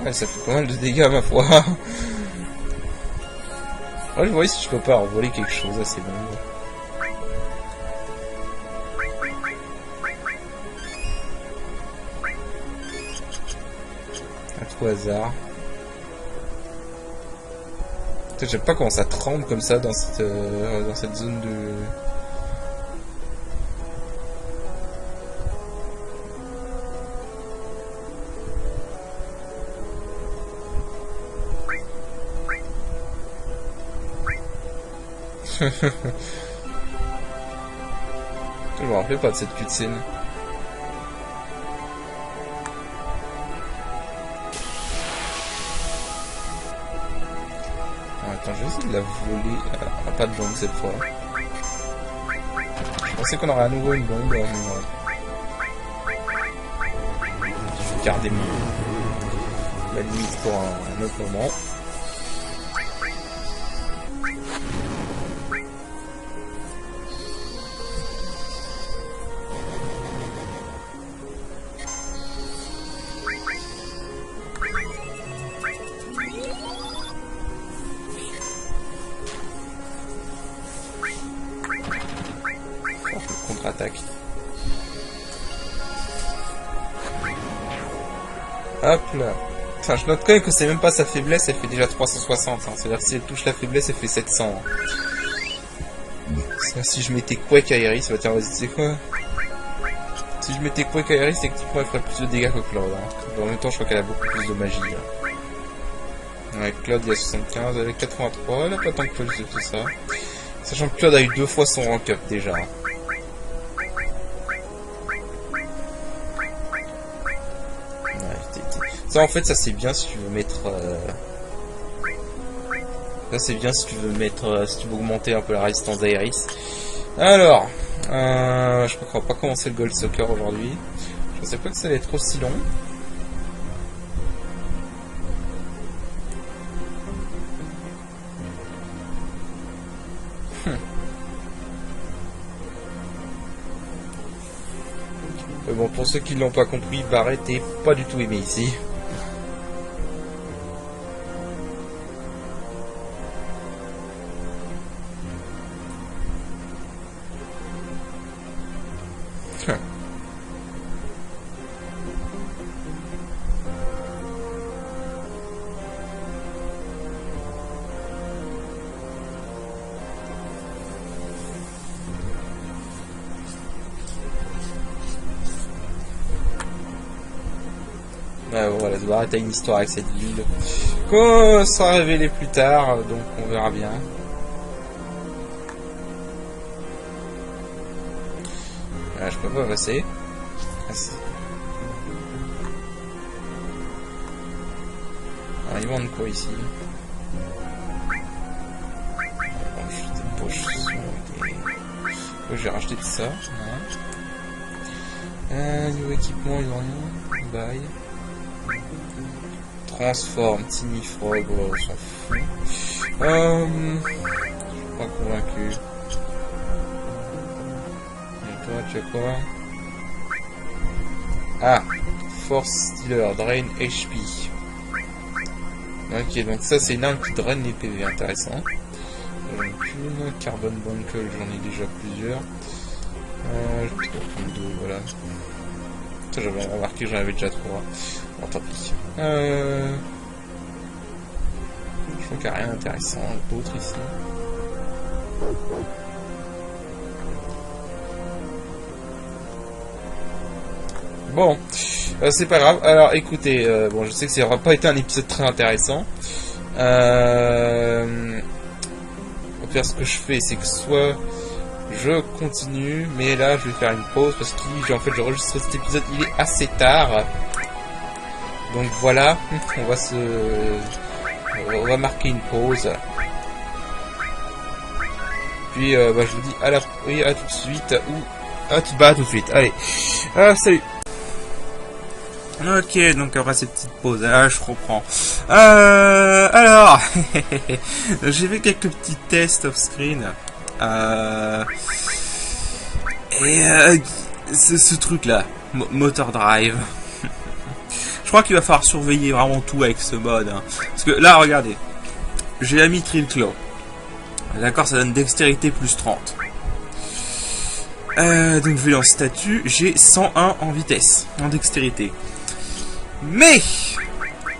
Ouais, ça fait pas mal de dégâts ma foi. Ouais, je vois si je peux pas envoler quelque chose assez bon. À tout hasard. J'aime pas comment ça tremble comme ça dans cette zone de... Je me rappelais pas de cette cutscene. Attends, je vais essayer de la voler. Ah, pas de bombe cette fois. Je pensais qu'on aurait à nouveau une bombe. Mais non. Je vais garder ma limite pour un autre moment. Contre-attaque. Hop là. Enfin, je note quand même que c'est même pas sa faiblesse, elle fait déjà 360. Hein. C'est-à-dire que si elle touche la faiblesse, elle fait 700. Si je mettais Quake à Iris, ça va tiens, vas-y, c'est quoi? Si je mettais Quake à Iris, techniquement, elle ferait plus de dégâts que Cloud. Hein. En même temps, je crois qu'elle a beaucoup plus de magie. Hein. Avec Cloud, il y a 75, avec 83, elle a pas tant que plus de tout ça. Sachant que Cloud a eu 2 fois son rank up déjà. Ça en fait ça c'est bien si tu veux mettre ça c'est bien si tu veux mettre si tu veux augmenter un peu la résistance d'Iris. Alors je crois pas commencer le Gold Soccer aujourd'hui. Je pensais pas que ça allait être aussi long. Mais bon, pour ceux qui l'ont pas compris, Barret est pas du tout aimé ici. Voilà, Zora, t'as une histoire avec cette ville. Qu'on sera révélé plus tard, donc on verra bien. Voilà, je peux pas passer. Alors, ils vendent quoi ici? J'ai racheté tout ça. Niveau équipement, ils ont rien. Bye. Transforme, Tiny Frog, on s'en fout. Je suis pas convaincu. Et toi, tu as quoi? Ah, Force Stealer, Drain HP. Ok, donc ça c'est une arme qui draine les PV, intéressant. J'en ai qu'une, Carbon Bunkle, j'en ai déjà plusieurs. Je vais peut-être en prendre deux, voilà. Ça j'avais remarqué, j'en avais déjà trois. Bon, tant pis. Je crois qu'il n'y a rien d'intéressant d'autre ici. Bon, c'est pas grave. Alors écoutez, bon, je sais que ça n'aura pas été un épisode très intéressant. Au pire, ce que je fais, c'est que soit je continue, mais là je vais faire une pause parce que en fait j'enregistre cet épisode, il est assez tard. Donc voilà, on va marquer une pause. Puis je vous dis à tout de suite ou à tout de suite. Allez, salut. Ok, donc après cette petite pause, je reprends. Alors, j'ai fait quelques petits tests off-screen. Ce truc-là, Motor Drive. Je crois qu'il va falloir surveiller vraiment tout avec ce mode. Hein. Parce que là, regardez, j'ai la Mithril Claw. D'accord, ça donne dextérité plus 30. Donc je vais en statut, j'ai 101 en vitesse, en dextérité. Mais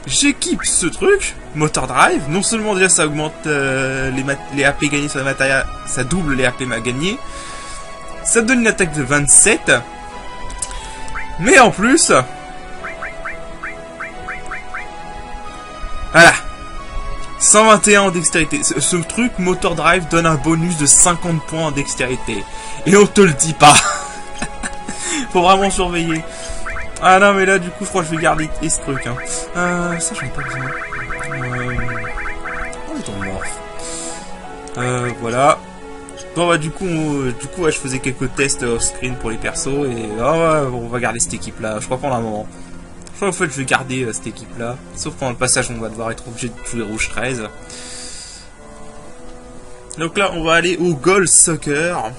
j'équipe ce truc, Motor Drive, non seulement déjà ça augmente les AP gagnés sur les matériaux, ça double les AP gagnés, ça me donne une attaque de 27, mais en plus, voilà, 121 en dextérité. Ce truc, Motor Drive, donne un bonus de 50 points en dextérité. Et on te le dit pas. Faut vraiment surveiller. Ah non, mais là, du coup, je crois que je vais garder ce truc. Hein. Ça, j'en ai pas besoin. Oh, ton morph. Voilà. Bon, bah, du coup, ouais, je faisais quelques tests off-screen pour les persos. Et ouais, on va garder cette équipe-là. Je crois pendant un moment. Je crois, en fait, je vais garder cette équipe-là. Sauf pendant le passage, on va devoir être obligé de jouer rouge 13. Donc là, on va aller au Goal Soccer.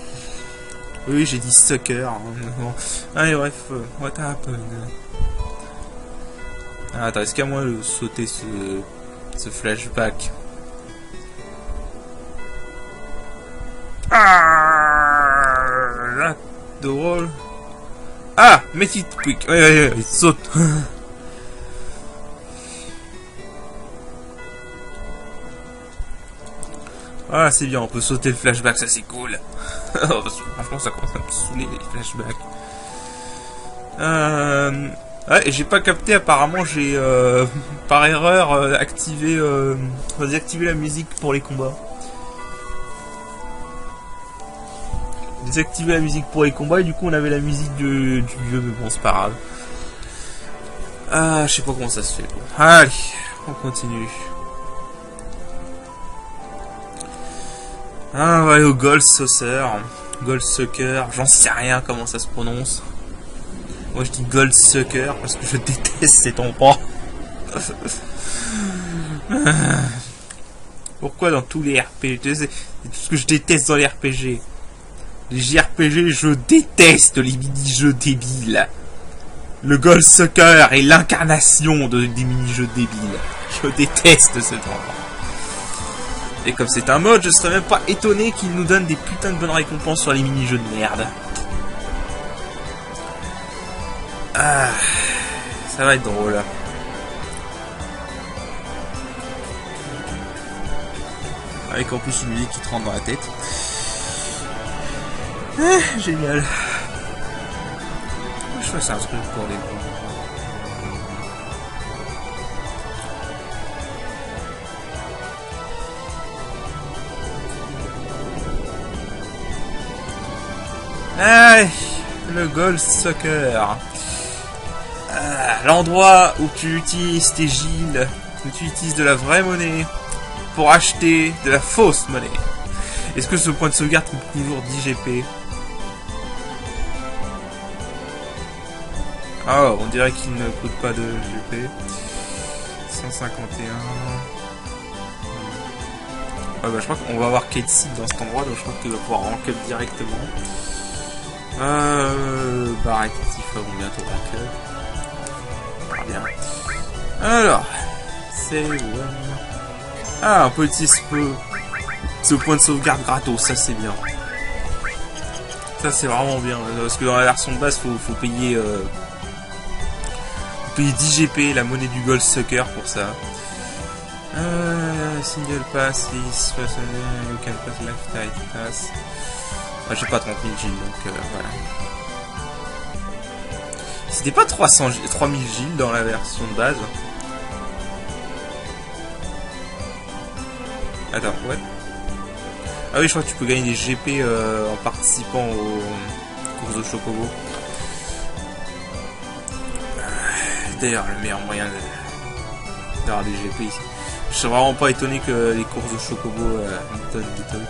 Oui, j'ai dit sucker. Hein. Allez, bref, what happened? Ah, attends, est-ce qu'à moi de sauter ce flashback? Ah, drôle. Ah, make it quick. Ouais, saute. Ah, c'est bien, on peut sauter le flashback, ça c'est cool. Franchement, ça commence à me saouler les flashbacks. Ouais, et j'ai pas capté, apparemment, j'ai par erreur désactivé la musique pour les combats. Désactivé la musique pour les combats, et du coup, on avait la musique du jeu, mais bon, c'est pas grave. Ah, je sais pas comment ça se fait. Bon. Allez, on continue. Ah, on va aller au Goal Soccer. Goal Soccer, j'en sais rien comment ça se prononce. Moi je dis Goal Soccer parce que je déteste cet endroit. Pourquoi dans tous les RPG, c'est tout ce que je déteste dans les RPG. Les JRPG, je déteste les mini-jeux débiles. Le Goal Soccer est l'incarnation des mini-jeux débiles. Je déteste cet endroit. Et comme c'est un mode, je serais même pas étonné qu'il nous donne des putains de bonnes récompenses sur les mini-jeux de merde. Ah, ça va être drôle. Avec en plus une musique qui te rentre dans la tête. Ah, génial. Je fasse un truc pour les... Ah, le Gold Soccer. L'endroit où tu utilises tes giles, où tu utilises de la vraie monnaie pour acheter de la fausse monnaie. Est-ce que ce point de sauvegarde coûte toujours 10 GP? Ah, on dirait qu'il ne coûte pas de GP. 151. Ouais, bah, je crois qu'on va avoir Kate Seed dans cet endroit, donc je crois qu'il va pouvoir rank up directement. Barrett et Tifa vont bientôt rank up. Très bien. Alors, c'est ah, un petit ce point de sauvegarde gratos, ça c'est bien. Ça c'est vraiment bien, parce que dans la version de base, faut payer 10 GP, la monnaie du Gold Sucker pour ça. Single pass, is you can pass lifetime pass. Ah, j'ai pas 30 000 Gilles, donc voilà. C'était pas 3000 Gilles dans la version de base. Attends, ouais. Ah oui, je crois que tu peux gagner des GP en participant aux courses de Chocobo. D'ailleurs, le meilleur moyen d'avoir des GP ici. Je suis vraiment pas étonné que les courses de Chocobo me donnent des trucs.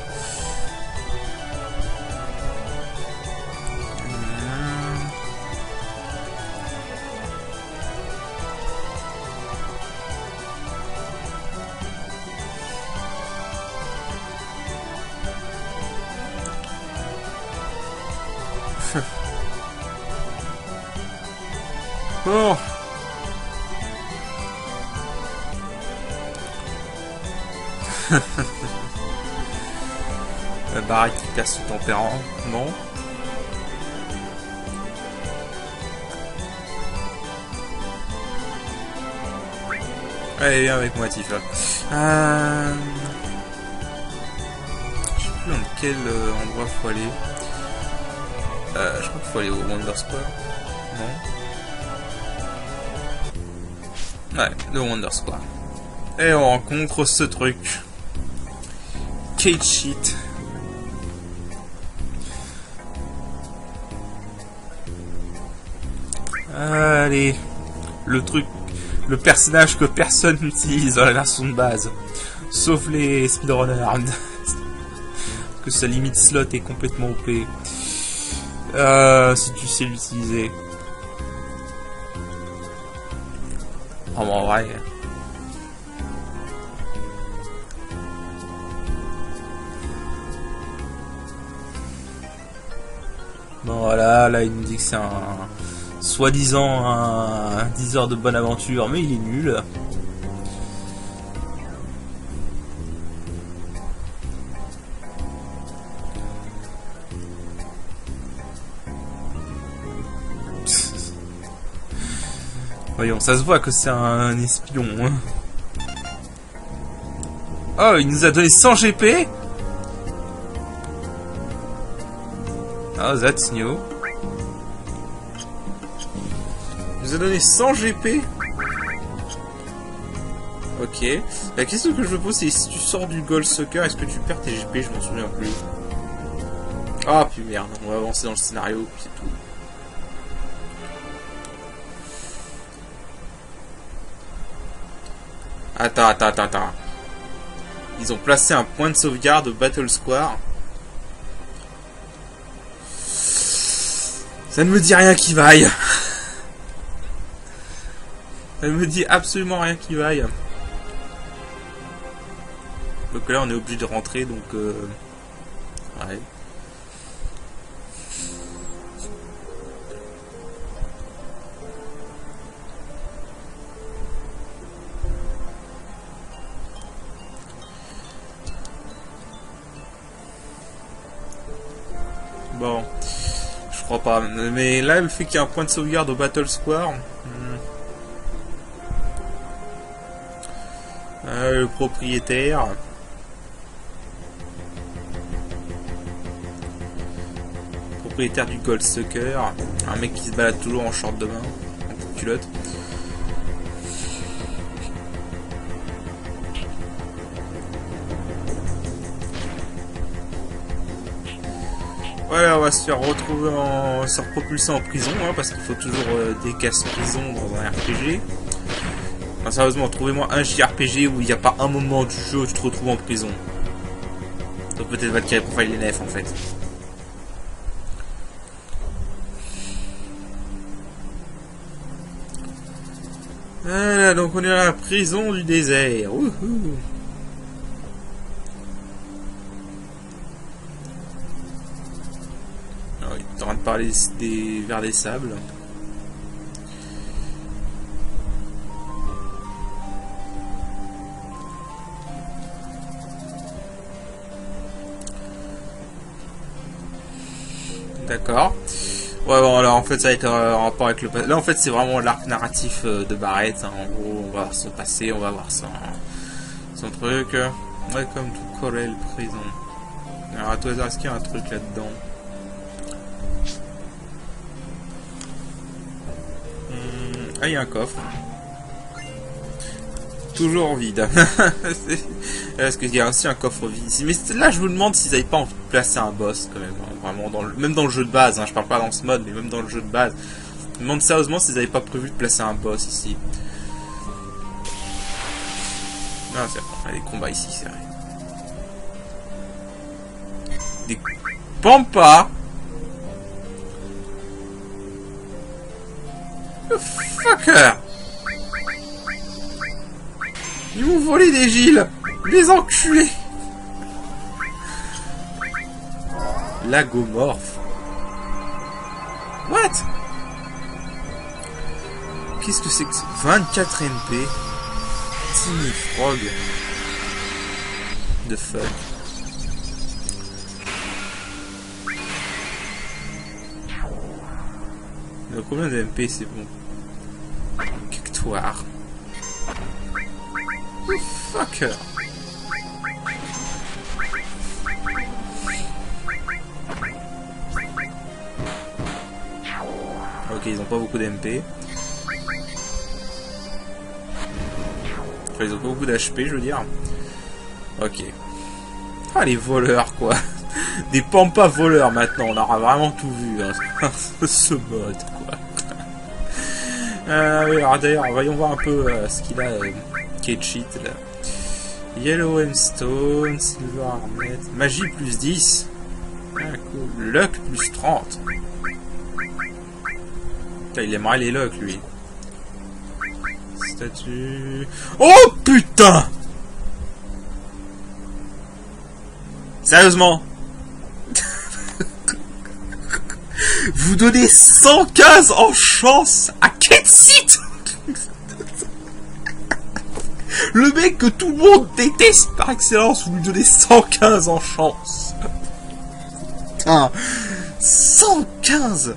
Bon. La baraque qui perd son tempérament, non. Allez, viens avec moi, Tifa. Je sais plus dans quel endroit faut aller. Je crois qu'il faut aller au Wonder Square. Non. Ouais, le Wonder Square. Et on rencontre ce truc. Kate Sheet. Allez. Le truc. Le personnage que personne n'utilise dans la version de base. Sauf les speedrunners. Parce que sa limite slot est complètement OP. Si tu sais l'utiliser. Oh, en vrai. Bon voilà, là il nous dit que c'est un soi-disant un 10 heures de bonne aventure, mais il est nul. Voyons, ça se voit que c'est un espion. Hein. Oh, il nous a donné 100 GP. Oh, that's new. Il nous a donné 100 GP. Ok. La question que je me pose, c'est si tu sors du Gold Soccer, est-ce que tu perds tes GP? Je m'en souviens plus. Ah, puis merde. On va avancer dans le scénario, puis c'est tout. Attends. Ils ont placé un point de sauvegarde au Battle Square. Ça ne me dit rien qui vaille. Ça ne me dit absolument rien qui vaille. Donc là, on est obligé de rentrer, donc... Ouais. Bon, je crois pas. Mais là, le fait qu'il y ait un point de sauvegarde au Battle Square, le propriétaire, du Gold Sucker, un mec qui se balade toujours en short de bain, en culotte. Voilà, on va se faire retrouver en... se repropulser en prison, hein, parce qu'il faut toujours des casse-prison dans un RPG. Enfin, sérieusement, trouvez-moi un JRPG où il n'y a pas un moment du jeu où tu te retrouves en prison. Donc peut-être Valkyrie Profile NF en fait. Voilà, donc on est à la prison du désert. Wouhou. Alors, il est en train de parler des vers des sables. D'accord. Ouais, bon, alors en fait, ça va être en rapport avec le passé. Là, en fait, c'est vraiment l'arc narratif de Barrett. Hein. En gros, on va voir son passé, on va voir son truc. Ouais, comme tout Corel prison. Alors, à toi, est-ce qu'il y a un truc là-dedans? Ah, il y a un coffre. Toujours vide. Parce qu'il y a aussi un coffre vide ici. Mais là, je me demande s'ils n'avaient pas envie de placer un boss, quand même. Hein, vraiment, même dans le jeu de base. Hein, je parle pas dans ce mode, mais même dans le jeu de base. Je me demande sérieusement s'ils n'avaient pas prévu de placer un boss ici. Ah, c'est vrai. Il y a des combats ici, c'est vrai. Des pampas. Le fucker. Ils m'ont volé des Gilles. Les enculés. Lagomorphe. What? Qu'est-ce que c'est que ça? 24 MP. Tiny Frog. The fuck. Combien de MP c'est bon? Cactoire. Fucker. Ok, ils ont pas beaucoup d'MP. Enfin, ils ont pas beaucoup d'HP, je veux dire. Ok. Ah, les voleurs, quoi. Des pampas voleurs, maintenant. On aura vraiment tout vu, hein. Ce mode, quoi. Oui, alors d'ailleurs, voyons voir un peu ce qu'il a, Kate Sheet, là. Yellow Stone, Silver Armet, Magie plus 10. Ah, cool. Luck plus 30. Putain, il aimerait les Luck, lui. Statue... Oh, putain! Sérieusement? Vous donnez 115 en chance à Ketsit. Le mec que tout le monde déteste par excellence, vous lui donnez 115 en chance. Putain, 115.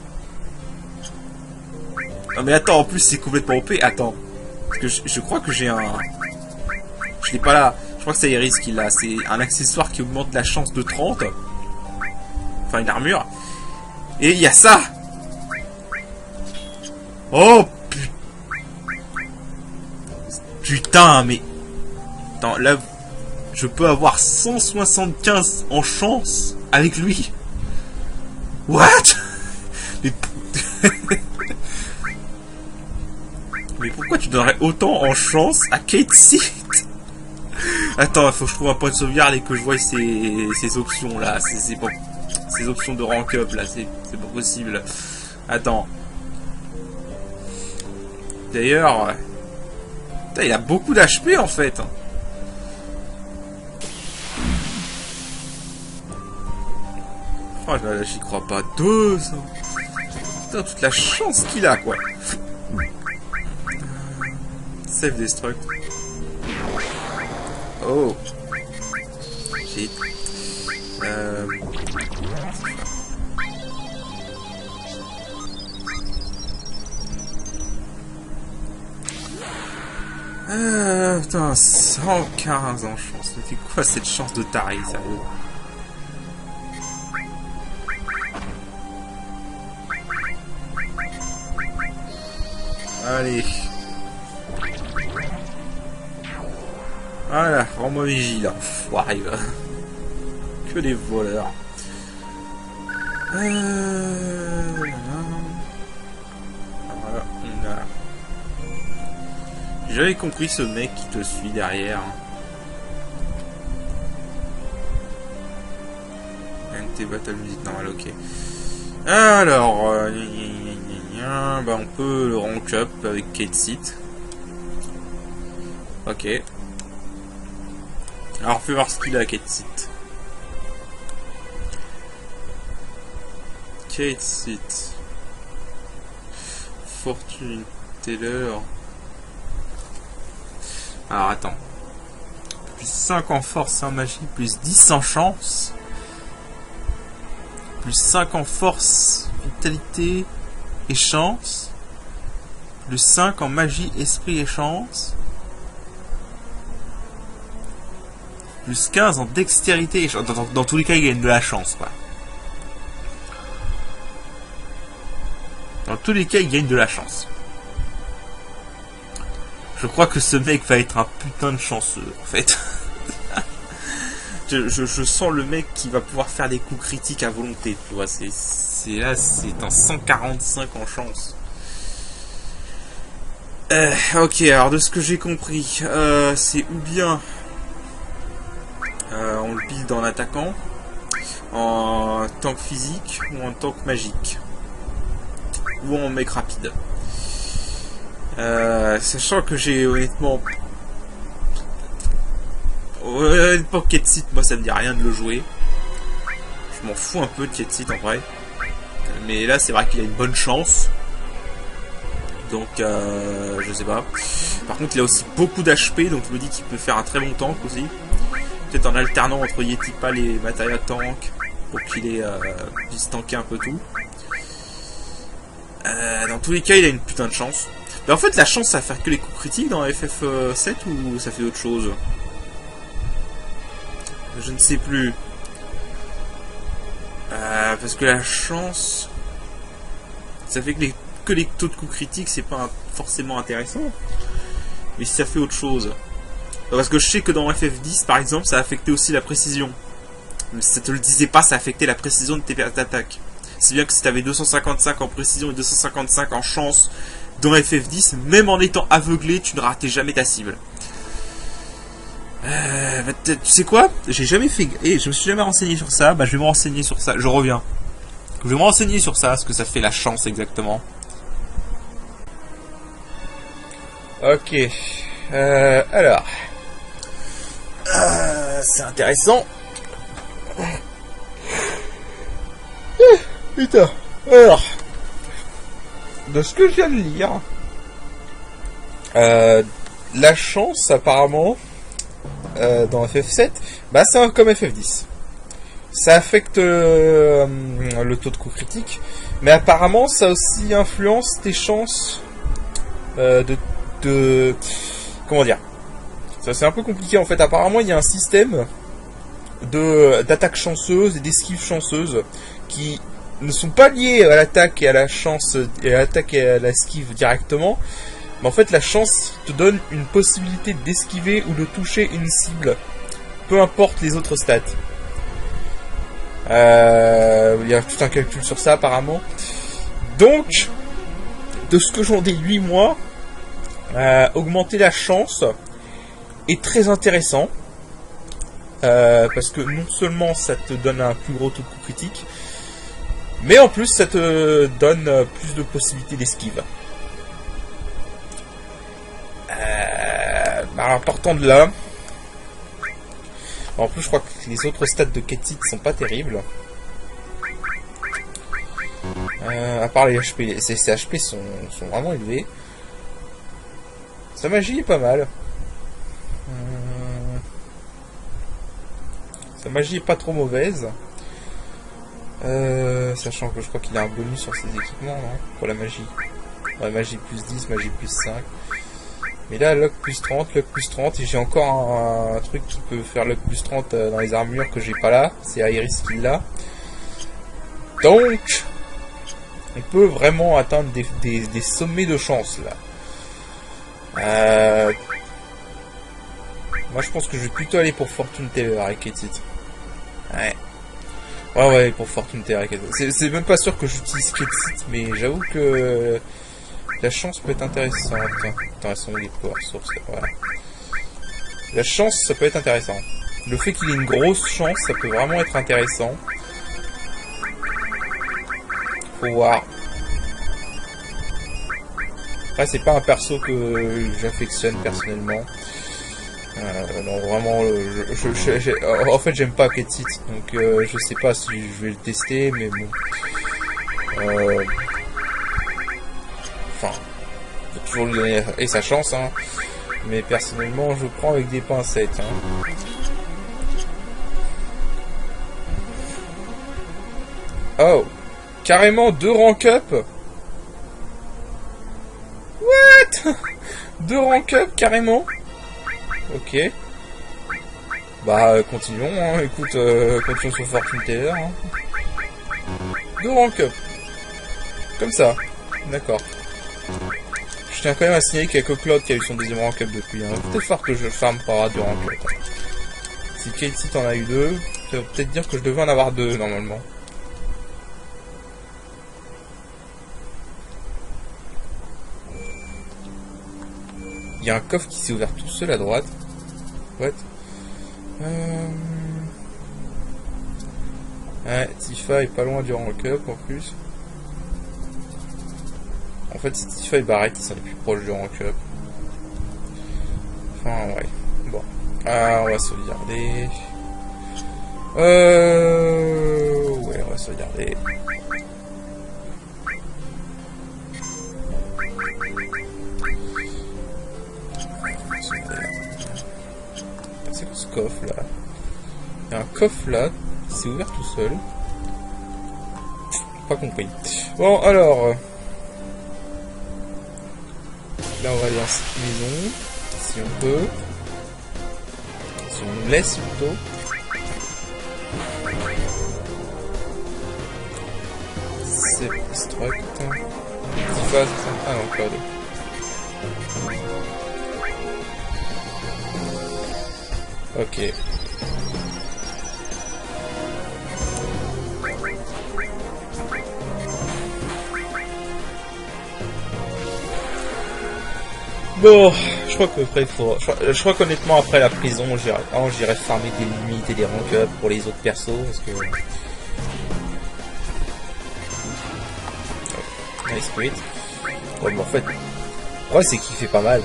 Non mais attends, en plus c'est complètement OP. Attends, parce que je crois que j'ai un... Je l'ai pas là. Je crois que c'est Iris qui l'a. C'est un accessoire qui augmente la chance de 30. Enfin une armure. Et il y a ça. Oh putain, mais... Attends, là... Je peux avoir 175 en chance avec lui. What? Mais... Mais pourquoi tu donnerais autant en chance à Kate Seat? Attends, il faut que je trouve un point de sauvegarde et que je vois ces options là. C'est pas... Ces options de rank up là, c'est pas possible. Attends. D'ailleurs... Putain, il a beaucoup d'HP en fait. Oh là, j'y crois pas. 200. Putain, toute la chance qu'il a quoi. Save destruct. Oh. Shit. Putain, 115 en chance. Mais c'est quoi cette chance de taré, sérieux? Allez. Voilà, rends-moi vigile. Arrive. Que des voleurs. Voilà, on a... J'avais compris ce mec qui te suit derrière. NT Battle Music normal, ok. Alors, bah on peut le rank up avec Kate Seat. Ok. Alors, fais voir ce qu'il a, Kate Seat. Kate Seat. Fortune Teller. Alors, attends. Plus 5 en force et en magie, plus 10 en chance. Plus 5 en force, vitalité et chance. Plus 5 en magie, esprit et chance. Plus 15 en dextérité et chance. Dans tous les cas, il gagne de la chance, quoi. Dans tous les cas, il gagne de la chance. Je crois que ce mec va être un putain de chanceux, en fait. je sens le mec qui va pouvoir faire des coups critiques à volonté, tu vois. C'est un 145 en chance. Ok, alors de ce que j'ai compris, c'est ou bien on le build en attaquant, en tank physique ou en tank magique, ou en mec rapide. Sachant que j'ai honnêtement Ketsit, moi ça me dit rien de le jouer. Je m'en fous un peu de Ketsit en vrai. Mais là c'est vrai qu'il a une bonne chance. Donc je sais pas. Par contre il a aussi beaucoup d'HP, donc je me dis qu'il peut faire un très bon tank aussi. Peut-être en alternant entre Yeti Pal et Materia Tank pour qu'il puisse tanker un peu tout. Dans tous les cas il a une putain de chance. Mais en fait la chance ça va faire que les coups critiques dans FF7 ou ça fait autre chose? Je ne sais plus. Parce que la chance... Ça fait que les taux de coups critiques, c'est pas forcément intéressant. Mais si ça fait autre chose... Parce que je sais que dans FF10, par exemple, ça affectait aussi la précision. Mais si ça te le disait pas, ça affectait la précision de tes attaques. C'est bien que si t'avais 255 en précision et 255 en chance dans FF10, même en étant aveuglé, tu ne ratais jamais ta cible. Tu sais quoi? J'ai jamais fait... je me suis jamais renseigné sur ça. Bah je vais me renseigner sur ça. Je reviens. Je vais me renseigner sur ça, ce que ça fait la chance exactement. Ok. Alors. C'est intéressant. Putain. Alors. De ce que je viens de lire. La chance apparemment... dans FF7, bah c'est comme FF10. Ça affecte le taux de coup critique, mais apparemment ça aussi influence tes chances comment dire. Ça c'est un peu compliqué en fait. Apparemment il y a un système d'attaque chanceuse et d'esquive chanceuse qui ne sont pas liés à l'attaque et à la chance et à l'attaque et à l'esquive directement. Mais en fait, la chance te donne une possibilité d'esquiver ou de toucher une cible, peu importe les autres stats. Il y a tout un calcul sur ça apparemment. Donc, de ce que j'en déduis moi, augmenter la chance est très intéressant. Parce que non seulement ça te donne un plus gros taux de coup critique, mais en plus ça te donne plus de possibilités d'esquive. Alors partant de là, en plus je crois que les autres stats de Ketsit sont pas terribles. À part les HP, ses HP sont vraiment élevés. Sa magie est pas mal. Sa magie est pas trop mauvaise. Sachant que je crois qu'il a un bonus sur ses équipements, non, pour la magie. Ouais, magie plus 10, magie plus 5. Mais là, Lock plus 30, Lock plus 30, et j'ai encore un truc qui peut faire Lock plus 30 dans les armures que j'ai pas là. C'est Iris qui l'a. Donc, on peut vraiment atteindre des sommets de chance, là. Moi, je pense que je vais plutôt aller pour Fortune Teller avec Ketsit. Ouais. Ah ouais, pour Fortune Terra. C'est même pas sûr que j'utilise Ketsit, mais j'avoue que la chance peut être intéressante. Intéressant, les power sources, voilà. La chance, ça peut être intéressant. Le fait qu'il ait une grosse chance, ça peut vraiment être intéressant. Faut voir. Après, c'est pas un perso que j'affectionne personnellement. Non, vraiment, en fait, j'aime pas Ketsit, donc je sais pas si je vais le tester, mais bon. Enfin, faut toujours lui donner et sa chance, hein. Mais personnellement, je prends avec des pincettes, hein. Oh, carrément 2 rank up. What? 2 rank up carrément. Ok. Bah continuons, hein. Écoute, continuons sur Fortune Teller, hein. 2 rank up. Comme ça. D'accord. Je tiens quand même à signaler qu'il y a que Claude qui a eu son deuxième rank up depuis, hein. Peut-être falloir que je farm par du rank up. Si Ketsit en a eu 2, ça veut peut-être dire que je devais en avoir 2 normalement. Il y a un coffre qui s'est ouvert tout seul à droite. What? Ouais, Tifa est pas loin du rank up en plus. En fait, c'est Tifa et Barret qui sont les plus proches du rank up. Enfin, ouais. Bon. Ah, on va sauvegarder. Ouais, on va sauvegarder. C'est quoi ce coffre là? Il y a un coffre là qui s'est ouvert tout seul. Pas compris. Bon, alors. Là, on va aller dans cette maison. Si on peut. Si on nous laisse plutôt. C'est Struct. Tifa, c'est ça? Ah non, Claude. Ok. Bon, je crois que après, je crois qu'honnêtement après la prison, j'irai farmer des limites et des rank up pour les autres persos parce que. Oh, nice quit. Ouais, mais en fait, c'est qu'il fait pas mal.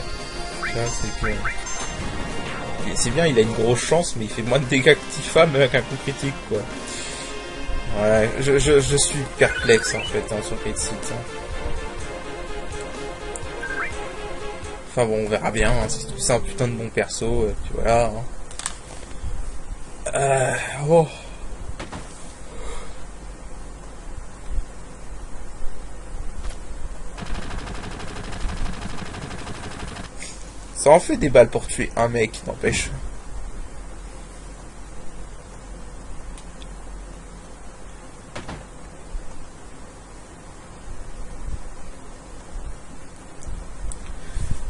C'est bien, il a une grosse chance, mais il fait moins de dégâts que Tifa, mais avec un coup critique, quoi. Ouais, je suis perplexe en fait hein, sur Ketsit. Hein. Enfin bon, on verra bien, hein, c'est un putain de bon perso, puis voilà. Hein. Oh. Ça en fait des balles pour tuer un mec, n'empêche.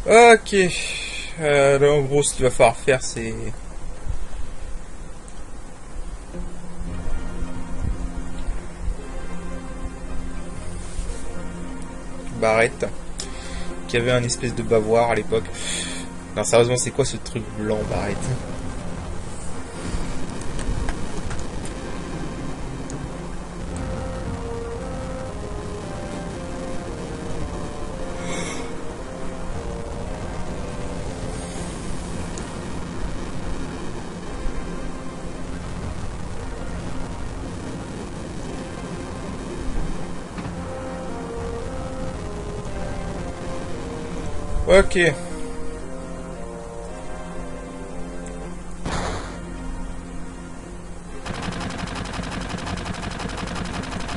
Ok. Là, en gros, ce qu'il va falloir faire, c'est... Barrett, qui avait un espèce de bavoir à l'époque. Non, sérieusement, c'est quoi ce truc blanc, Barrett? Ok.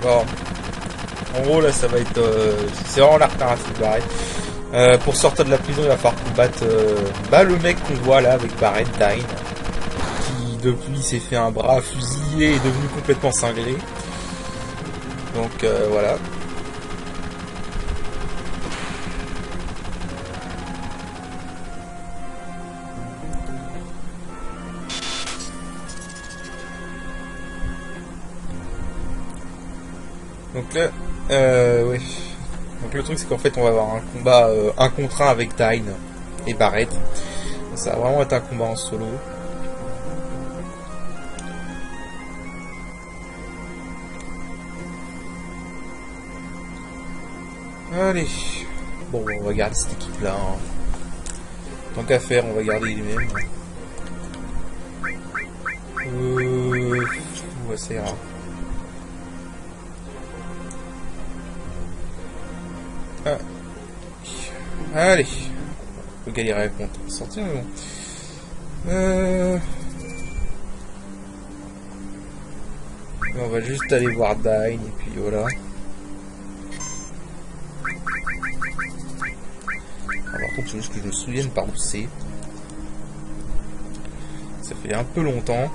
Bon. En gros, là, ça va être... c'est vraiment l'alternative, Barrett. Pour sortir de la prison, il va falloir combattre le mec qu'on voit là avec Barrett, Dine. Qui, depuis, s'est fait un bras fusillé et est devenu complètement cinglé. Donc, voilà. Donc là, ouais. Donc le truc c'est qu'en fait on va avoir un combat 1 contre 1 avec Dyne et Barret. Ça va vraiment être un combat en solo. Allez. Bon, on va garder cette équipe là. Hein. Tant qu'à faire, on va garder les mêmes. Ouais, ça ira. Ah. Allez. On peut galérer à compte. Sortir, mais bon. On va juste aller voir Dyne et puis voilà. Alors, par contre, c'est juste que je me souvienne par où c'est. Ça fait un peu longtemps.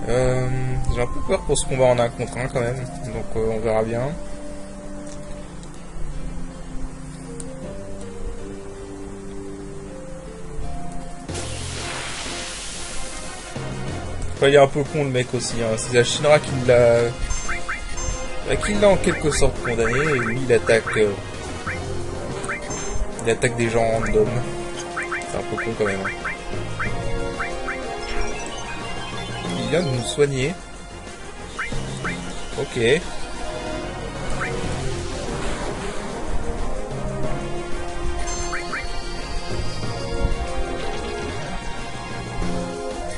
J'ai un peu peur pour ce combat en 1 contre 1 quand même. Donc on verra bien. Enfin, il est un peu con le mec aussi. Hein. C'est la Shinra qui l'a en quelque sorte condamné. Et lui il attaque des gens random. C'est un peu con quand même. Hein. Il vient de nous soigner. Ok.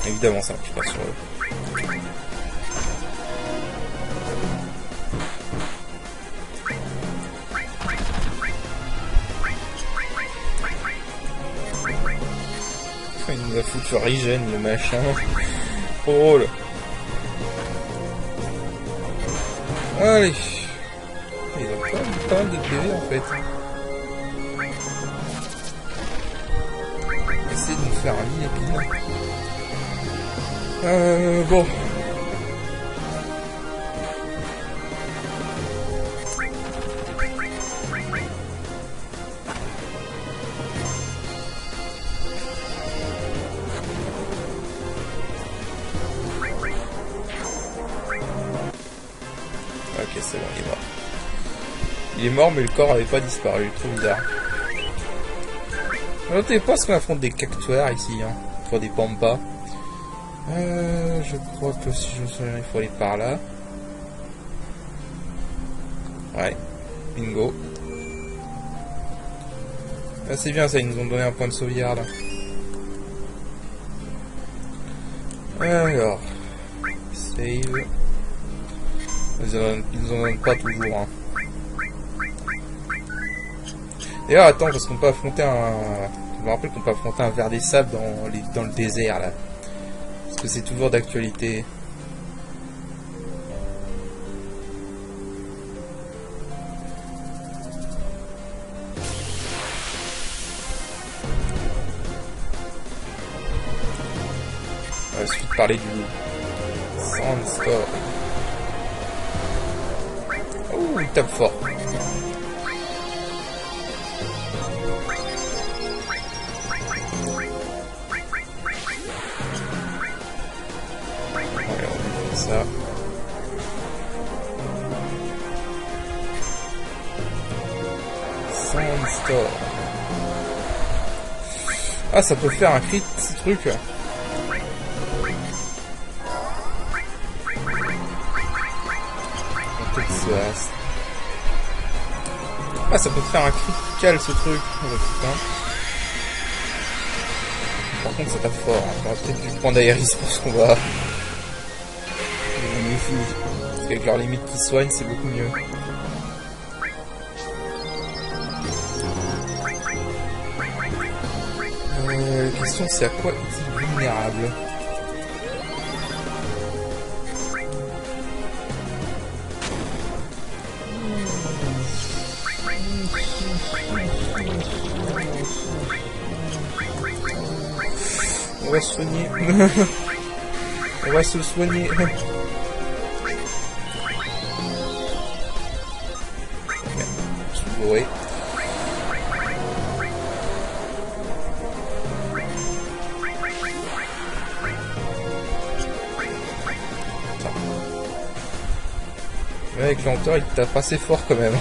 Évidemment, ça marche pas sur eux. Il nous a foutu Regen, le machin. Oh là. Allez. Il a pas mal de PV en fait. Essayer de nous faire un lit épine. Bon. Ok, c'est bon, il est mort. Il est mort, mais le corps avait pas disparu. Trop bizarre. Notez pas ce qu'on affronte des cactuaires ici, hein. Enfin, des pampas. Je crois que si je me souviens, il faut aller par là. Ouais. Bingo. Ah, c'est bien ça, ils nous ont donné un point de sauvegarde. Alors. Save. Ils nous en donnent pas toujours, hein. D'ailleurs, attends, parce qu'on peut affronter un... Je me rappelle qu'on peut affronter un ver des sables dans le désert, là. Parce que c'est toujours d'actualité. Il suffit de parler du Sandstorm. Oh, il tape fort. Ça. Sandstorm. Ah, ça peut faire un crit, ce truc. Ah, ça peut faire un critical, ce truc. Oh, putain. Par contre, ça tape fort. Hein. J'aurais peut-être dû prendre Aeris pour ce combat. Parce qu'avec leur limite qui soigne, c'est beaucoup mieux. La question c'est à quoi est-il vulnérable? On va se soigner. On va se soigner. Je suis bourré. avec lenteur, il tape assez fort quand même.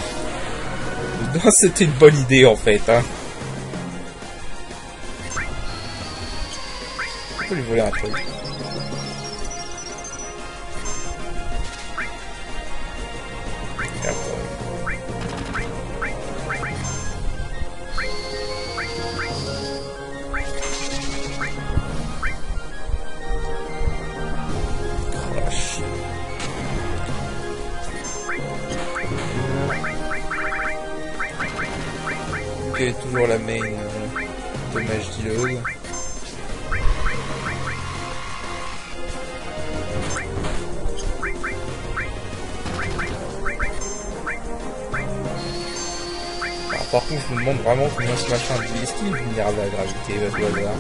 C'était une bonne idée en fait. Hein. Je peux lui voler un truc. Ok, toujours la main de mage dealeuse. Alors, par contre, je me demande vraiment comment ce machin dit. Est-ce qu'il est vulnérable à la gravité, au hasard?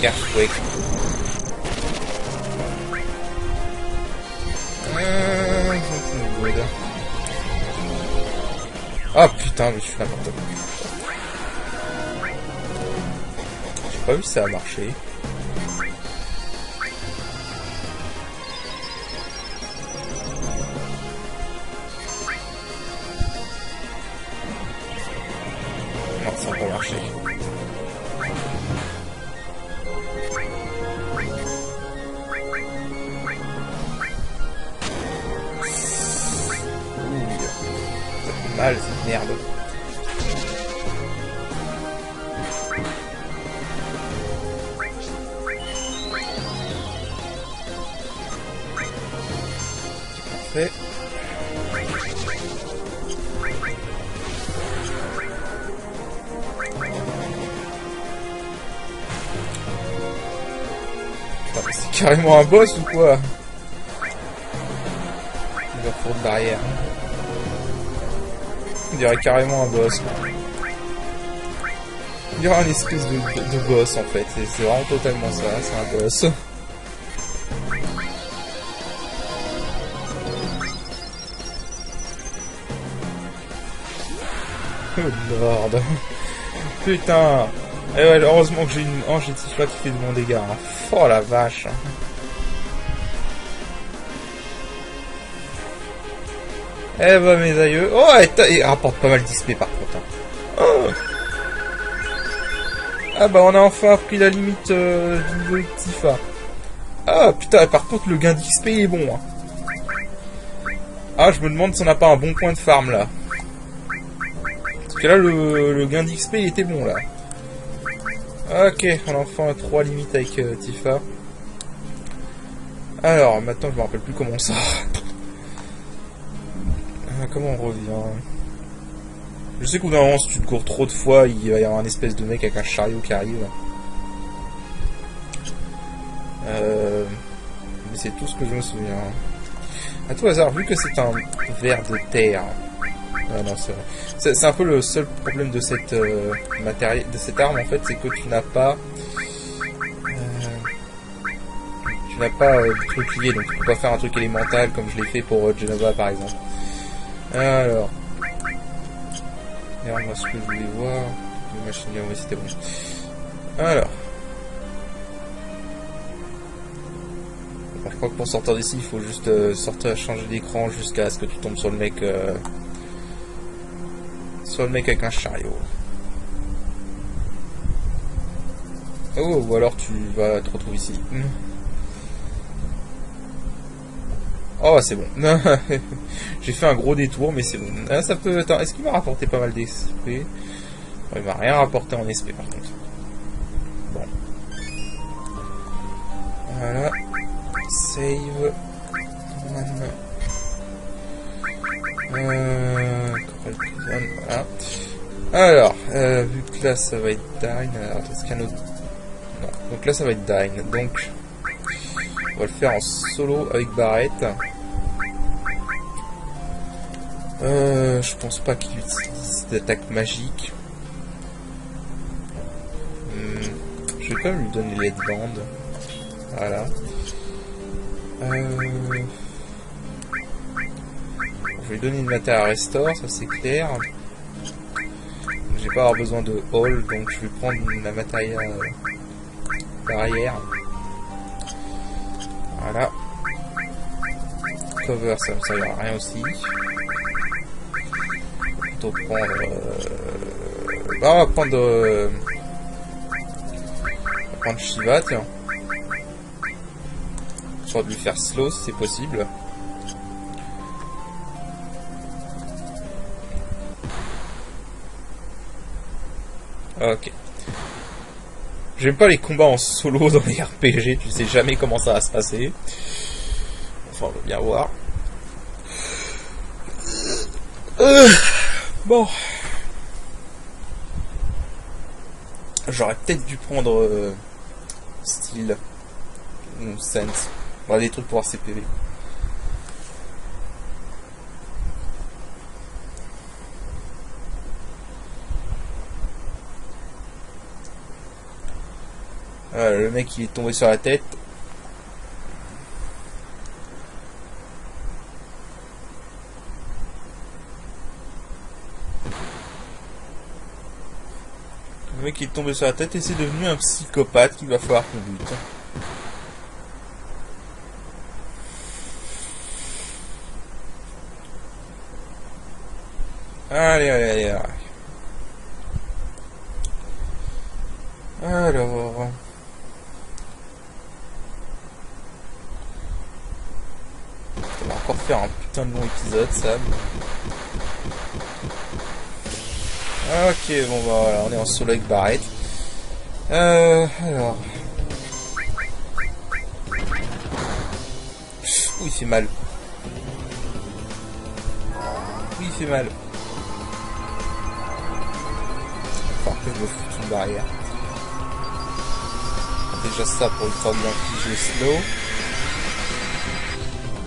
Earthquake. Ah putain, mais je suis n'importe quoi. J'ai pas vu si ça a marché. Non, ça n'a pas marché. Mal, cette merde. Parfait. C'est carrément un boss ou quoi? Il va pour de barrière. On dirait carrément un boss. Il y aura une espèce de boss en fait. C'est vraiment totalement ça, c'est un boss. Oh lord. Putain. Et ouais, heureusement que j'ai une hanche et Tifa qui fait de mon dégât. Hein. Oh la vache. Eh bah mes aïeux. Oh, elle rapporte pas mal d'XP par contre. Hein. Oh. Ah bah on a enfin pris la limite du niveau de Tifa. Ah putain, par contre le gain d'XP est bon. Hein. Ah, je me demande si on n'a pas un bon point de farm là. Parce que là le gain d'XP il était bon là. Ok, on a enfin 3 limites avec Tifa. Alors maintenant je me rappelle plus comment ça. Comment on revient? Je sais qu'au bout d'un moment, si tu te cours trop de fois, il va y avoir un espèce de mec avec un chariot qui arrive. Mais c'est tout ce que je me souviens. À tout hasard, vu que c'est un ver de terre... Ah non, c'est vrai. C'est un peu le seul problème de cette de cette arme, en fait, c'est que tu n'as pas... tu n'as pas de truc lié, donc tu peux pas faire un truc élémental comme je l'ai fait pour Genova, par exemple. Alors... Et moi, ce que je voulais voir... Le machine gun, oui, c'était bon. Alors... Je crois que pour sortir d'ici, il faut juste sortir, changer d'écran jusqu'à ce que tu tombes sur le mec... sur le mec avec un chariot. Oh, ou alors tu vas te retrouver ici. Oh, c'est bon. J'ai fait un gros détour, mais c'est bon. Ah, ça peut... Attends, est-ce qu'il m'a rapporté pas mal d'XP? Oh, il m'a rien rapporté en SP, par contre. Bon. Voilà. Save. Voilà. Alors, vu que là, ça va être Dine... Alors, est-ce qu'il y a un autre... Non. Donc là, ça va être Dine. Donc... On va le faire en solo avec Barrett. Je pense pas qu'il utilise d'attaque magique. Je vais quand même lui donner l'headband. Voilà. Je vais lui donner une matière à restore, ça c'est clair. Je vais pas avoir besoin de hall, donc je vais prendre la matière barrière. cover, ça me servira à rien aussi. Plutôt prendre... Bah, on va prendre... on va prendre Shiva, tiens. J'aurais dû faire slow si c'est possible. Ok. J'aime pas les combats en solo dans les RPG, tu sais jamais comment ça va se passer. Enfin, on va bien voir. Bon. J'aurais peut-être dû prendre style ou sense. Bon, des trucs pour avoir CPV. Voilà, le mec il est tombé sur la tête. Le mec il est tombé sur la tête et c'est devenu un psychopathe qu'il va falloir qu'on bute. Allez, allez, allez, allez. Alors... On va encore faire un putain de long épisode, Sam. Ok, bon bah voilà, on est en solo avec Barrett. Alors... Ouh, il fait mal. Oui, il fait mal. Il va falloir que je me foute une barrière. Déjà ça pour une fois bien figé slow.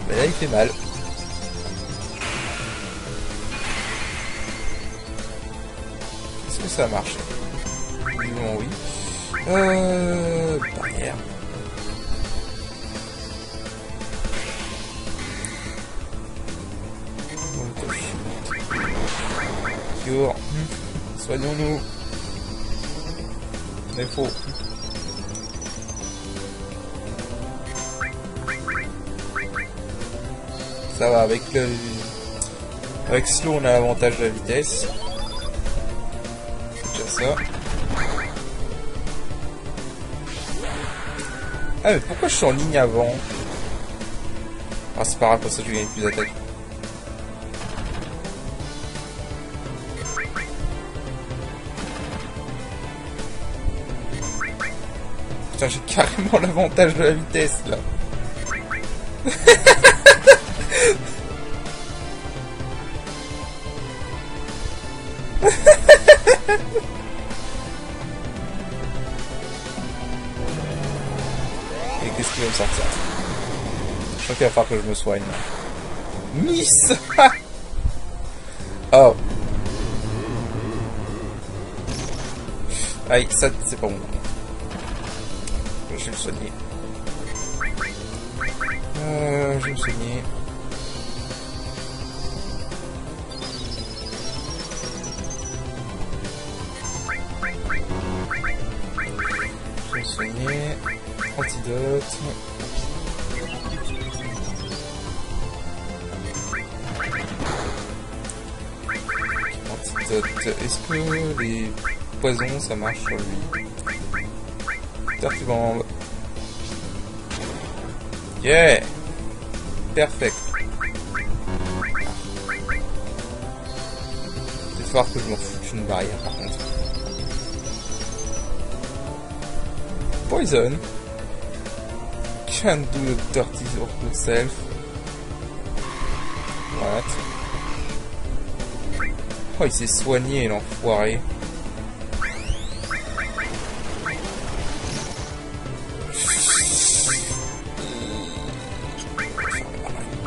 Mais là il fait mal. Est-ce que ça a marché? Bon, oui. Barrière. Cure. Soignons-nous. Mais faux. Ça va, avec le... Avec slow, on a l'avantage de la vitesse. C'est déjà ça. Ah, mais pourquoi je suis en ligne avant? Ah, c'est pas grave, pour ça je vais gagner plus d'attaques. Putain, j'ai carrément l'avantage de la vitesse, là. Et qu'est-ce qui va me sortir? Je crois qu'il va falloir que je me soigne. Miss. Oh. Aïe, ça c'est pas bon. Je vais le soigner. Je vais me soigner. Je vais me soigner. Antidote. Antidote. Est-ce que les poisons ça marche sur lui? Perturbant. Yeah! Perfect. Il va falloir que je me foute une barrière par contre. Poison. Can't do the dirty of yourself. What? Oh, il s'est soigné l'enfoiré.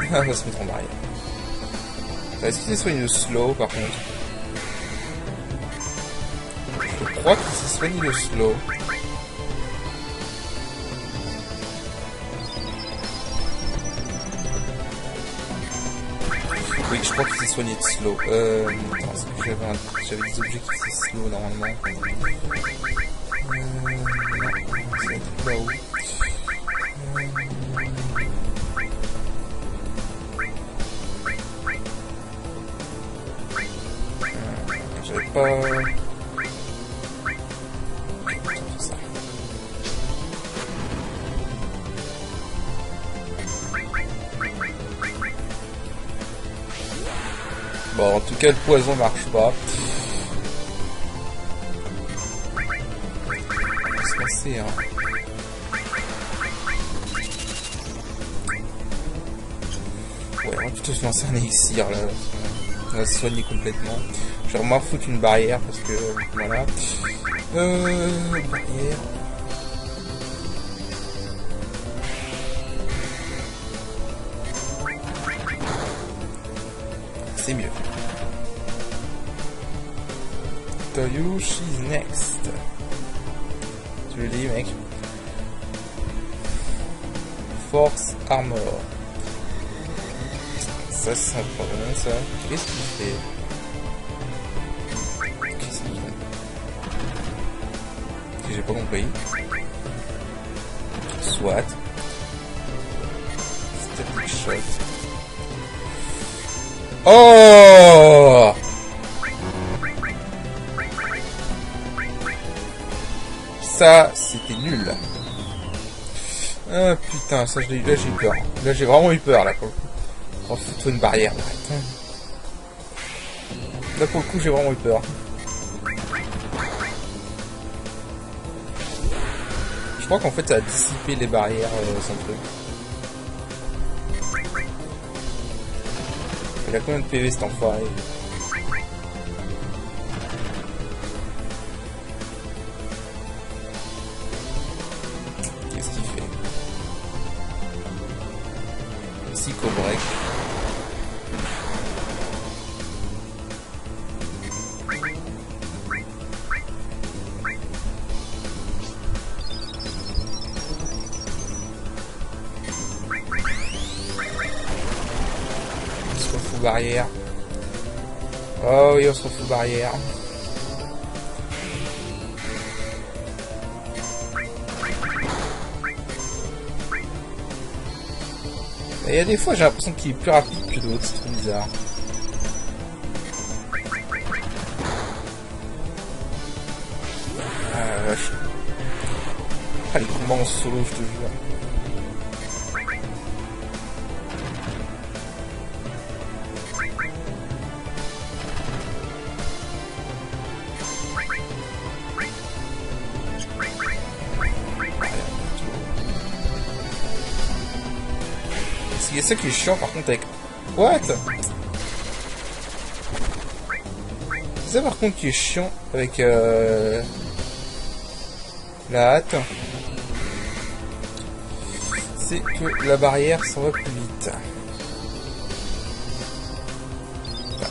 Ah, on va se mettre en barrière. Est-ce qu'il s'est soigné le slow par contre? Je crois qu'il s'est soigné le slow. Oui, je crois qu'il s'est soigné de slow. Attends, est-ce que j'avais des objets qui étaient slow normalement? Non, ça va être là-haut. Bon, en tout cas, le poison marche pas. On va se lancer, hein. Ouais, on va plutôt se lancer un élixir, là. On va se soigner complètement. Je vais vraiment foutre une barrière, parce que... Voilà. Barrière... C'est mieux. Toyu, she's next. Tu le dis, mec. Force Armor. Ça, c'est un problème, ça. Qu'est-ce qu'il fait? Qu'est-ce qu'il fait? J'ai pas compris. Soit. Static Shot. Oh! Ça, c'était nul. Ah putain, ça là j'ai eu peur. Là j'ai vraiment eu peur là pour le coup. Oh, faut une barrière là. Là pour le coup j'ai vraiment eu peur. Je crois qu'en fait ça a dissipé les barrières son truc. Il a combien de PV cet enfoiré? Qu'est-ce qu'il fait? Psycho Break. On se refout barrière. Oh oui, on se refout barrière. Il y a des fois j'ai l'impression qu'il est plus rapide que d'autres, c'est trop bizarre. Ah la vache. Ah les combats en solo, je te jure. Il y a ça qui est chiant par contre avec... What? C'est ça par contre qui est chiant avec la hâte. C'est que la barrière s'en va plus vite.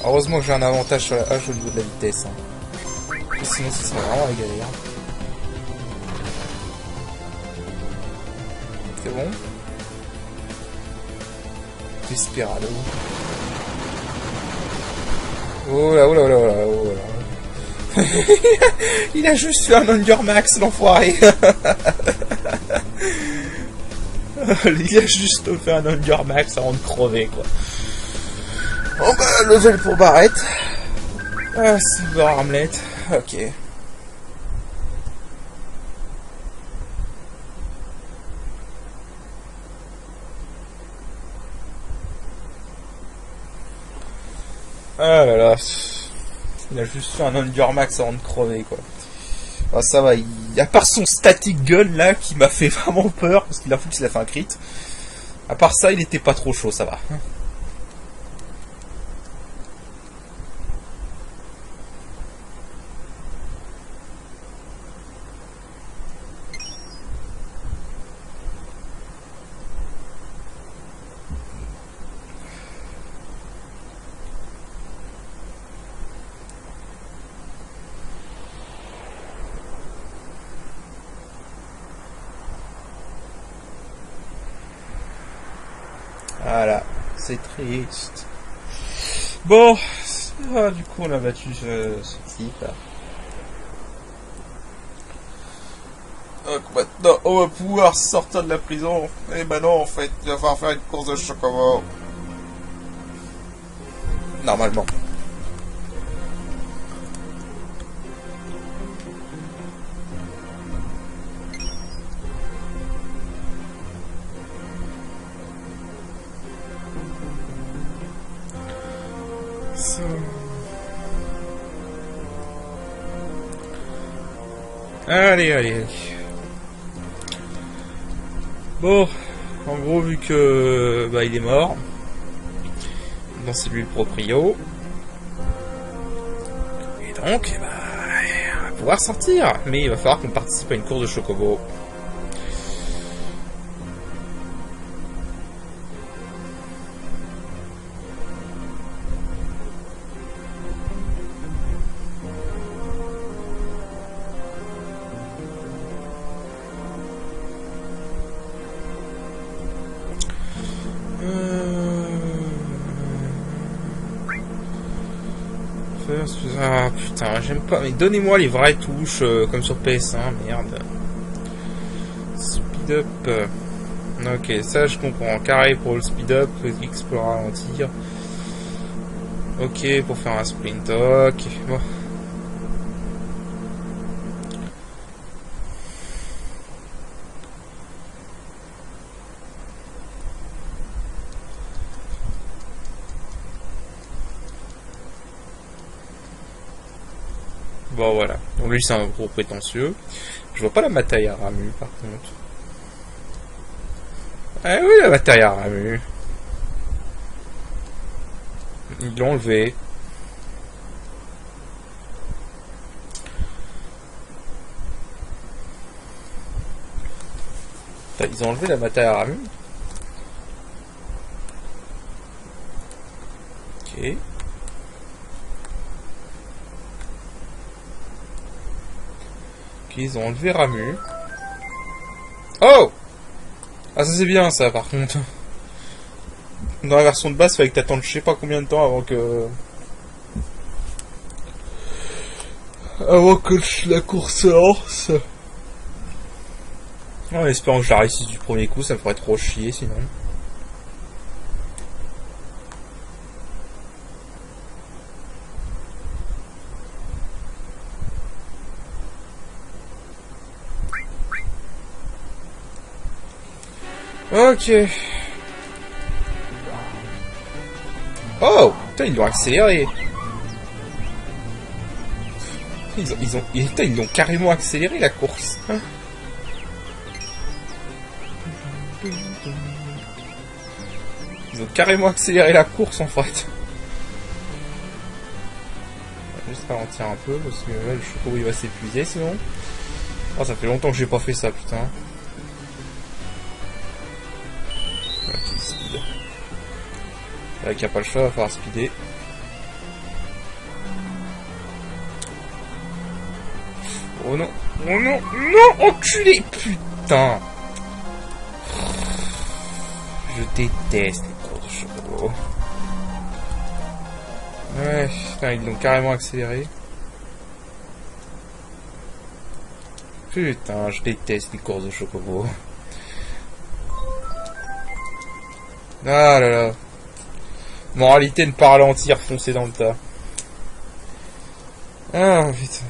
Heureusement que j'ai un avantage sur la hache au niveau de la vitesse. Hein. Sinon ce serait vraiment la galère. C'est bon? Desperado. Oh là, oh là, oh là, oh là, oh là. Il a juste fait un undermax, l'enfoiré. Il a juste fait un undermax avant de crever, quoi. Oh bah, level pour Barrett. Ah, c'est Armlet. Ok. Ah là là, il a juste fait un undermax avant de crever quoi. Ah, ça va, à part son static gun là qui m'a fait vraiment peur parce qu'il a foutu qu'il a fait un crit. À part ça, il était pas trop chaud, ça va. Voilà, c'est triste. Bon, ah, du coup on a battu ce type. Donc maintenant on va pouvoir sortir de la prison. Et ben non en fait, il va falloir faire une course de chocobo. Normalement. Ça... Allez, allez, allez. Bon, en gros, vu que bah, il est mort dans cellule proprio, et donc, bah, on va pouvoir sortir. Mais il va falloir qu'on participe à une course de chocobo. Ah putain, j'aime pas. Mais donnez-moi les vraies touches comme sur PS1, merde. Speed up. Ok, ça je comprends. Carré pour le speed up, X pour ralentir. Ok, pour faire un sprint. Ok, bon. Bon voilà, donc lui c'est un gros prétentieux. Je vois pas la bataille à Ramu par contre. Ah oui, la bataille à Ramu. Ils l'ont enlevé. Enfin, ils ont enlevé la bataille à Ramu. Ok. Ils ont enlevé Ramu. Oh! Ah ça c'est bien ça par contre. Dans la version de base, il fallait que t'attendes je sais pas combien de temps avant que... la course se lance. En espérant que je la réussisse du premier coup, ça me ferait trop chier sinon. Ok. Oh putain, ils l'ont accéléré. Ils l'ont carrément accéléré la course. Ils ont carrément accéléré la course en fait. Je vais juste ralentir un peu parce que là le chocobo il va s'épuiser sinon. Oh, ça fait longtemps que j'ai pas fait ça putain. Ok, speed. Là qu'il n'y a pas le choix, il va falloir speeder. Oh non, oh non, non, enculé, putain. Je déteste les courses de chocobo. Ouais, putain, ils l'ont carrément accéléré. Putain, je déteste les courses de chocobo. Ah là là. Moralité, ne pas ralentir, foncer dans le tas. Ah putain.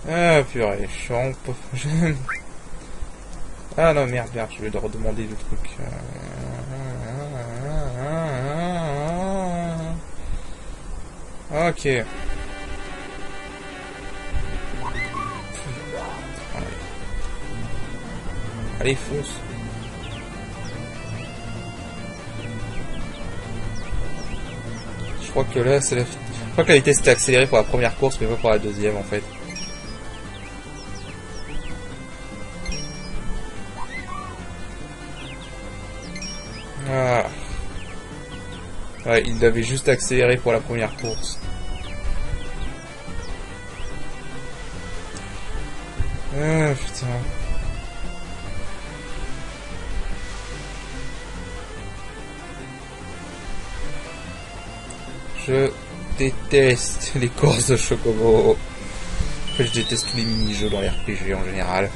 Ah purée, je suis vraiment pas... Ah non, merde, je vais leur redemander le truc. Ok. Allez, fonce. Je crois que là, c'est la... Je crois que la vitesse était accélérée pour la première course, mais pas pour la deuxième, en fait. Ah. Ouais, il l'avait juste accéléré pour la première course. Ah, putain. Je déteste les courses de chocobo. En fait, je déteste tous les mini-jeux dans les RPG en général.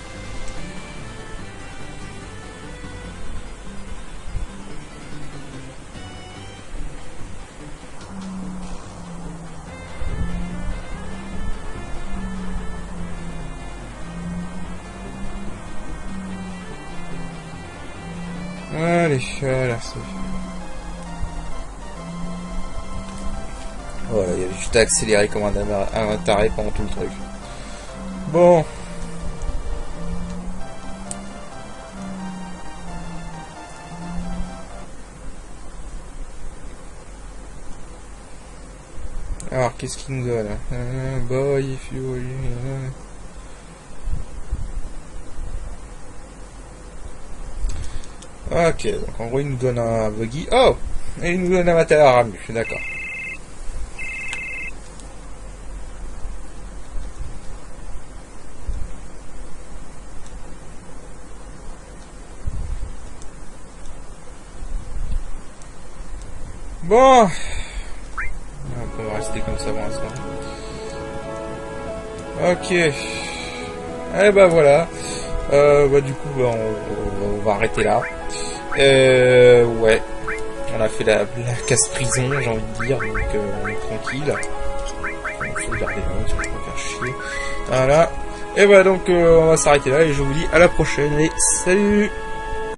Allez, voilà, c'est... Voilà, il y avait juste à accélérer comme un taré pendant tout le truc. Bon. Alors, qu'est-ce qu'il nous donne? Boy, if you... Ok, donc en gros, il nous donne un buggy. Oh! Et il nous donne un matériel à ramu, d'accord. Bon, on peut rester comme ça pour l'instant. Ok. Eh ben voilà. Du coup, on va arrêter là. Ouais. On a fait la casse-prison, j'ai envie de dire, donc on est tranquille. Je vais garder là, je vais pas faire chier. Voilà. Et voilà, donc on va s'arrêter là et je vous dis à la prochaine et salut!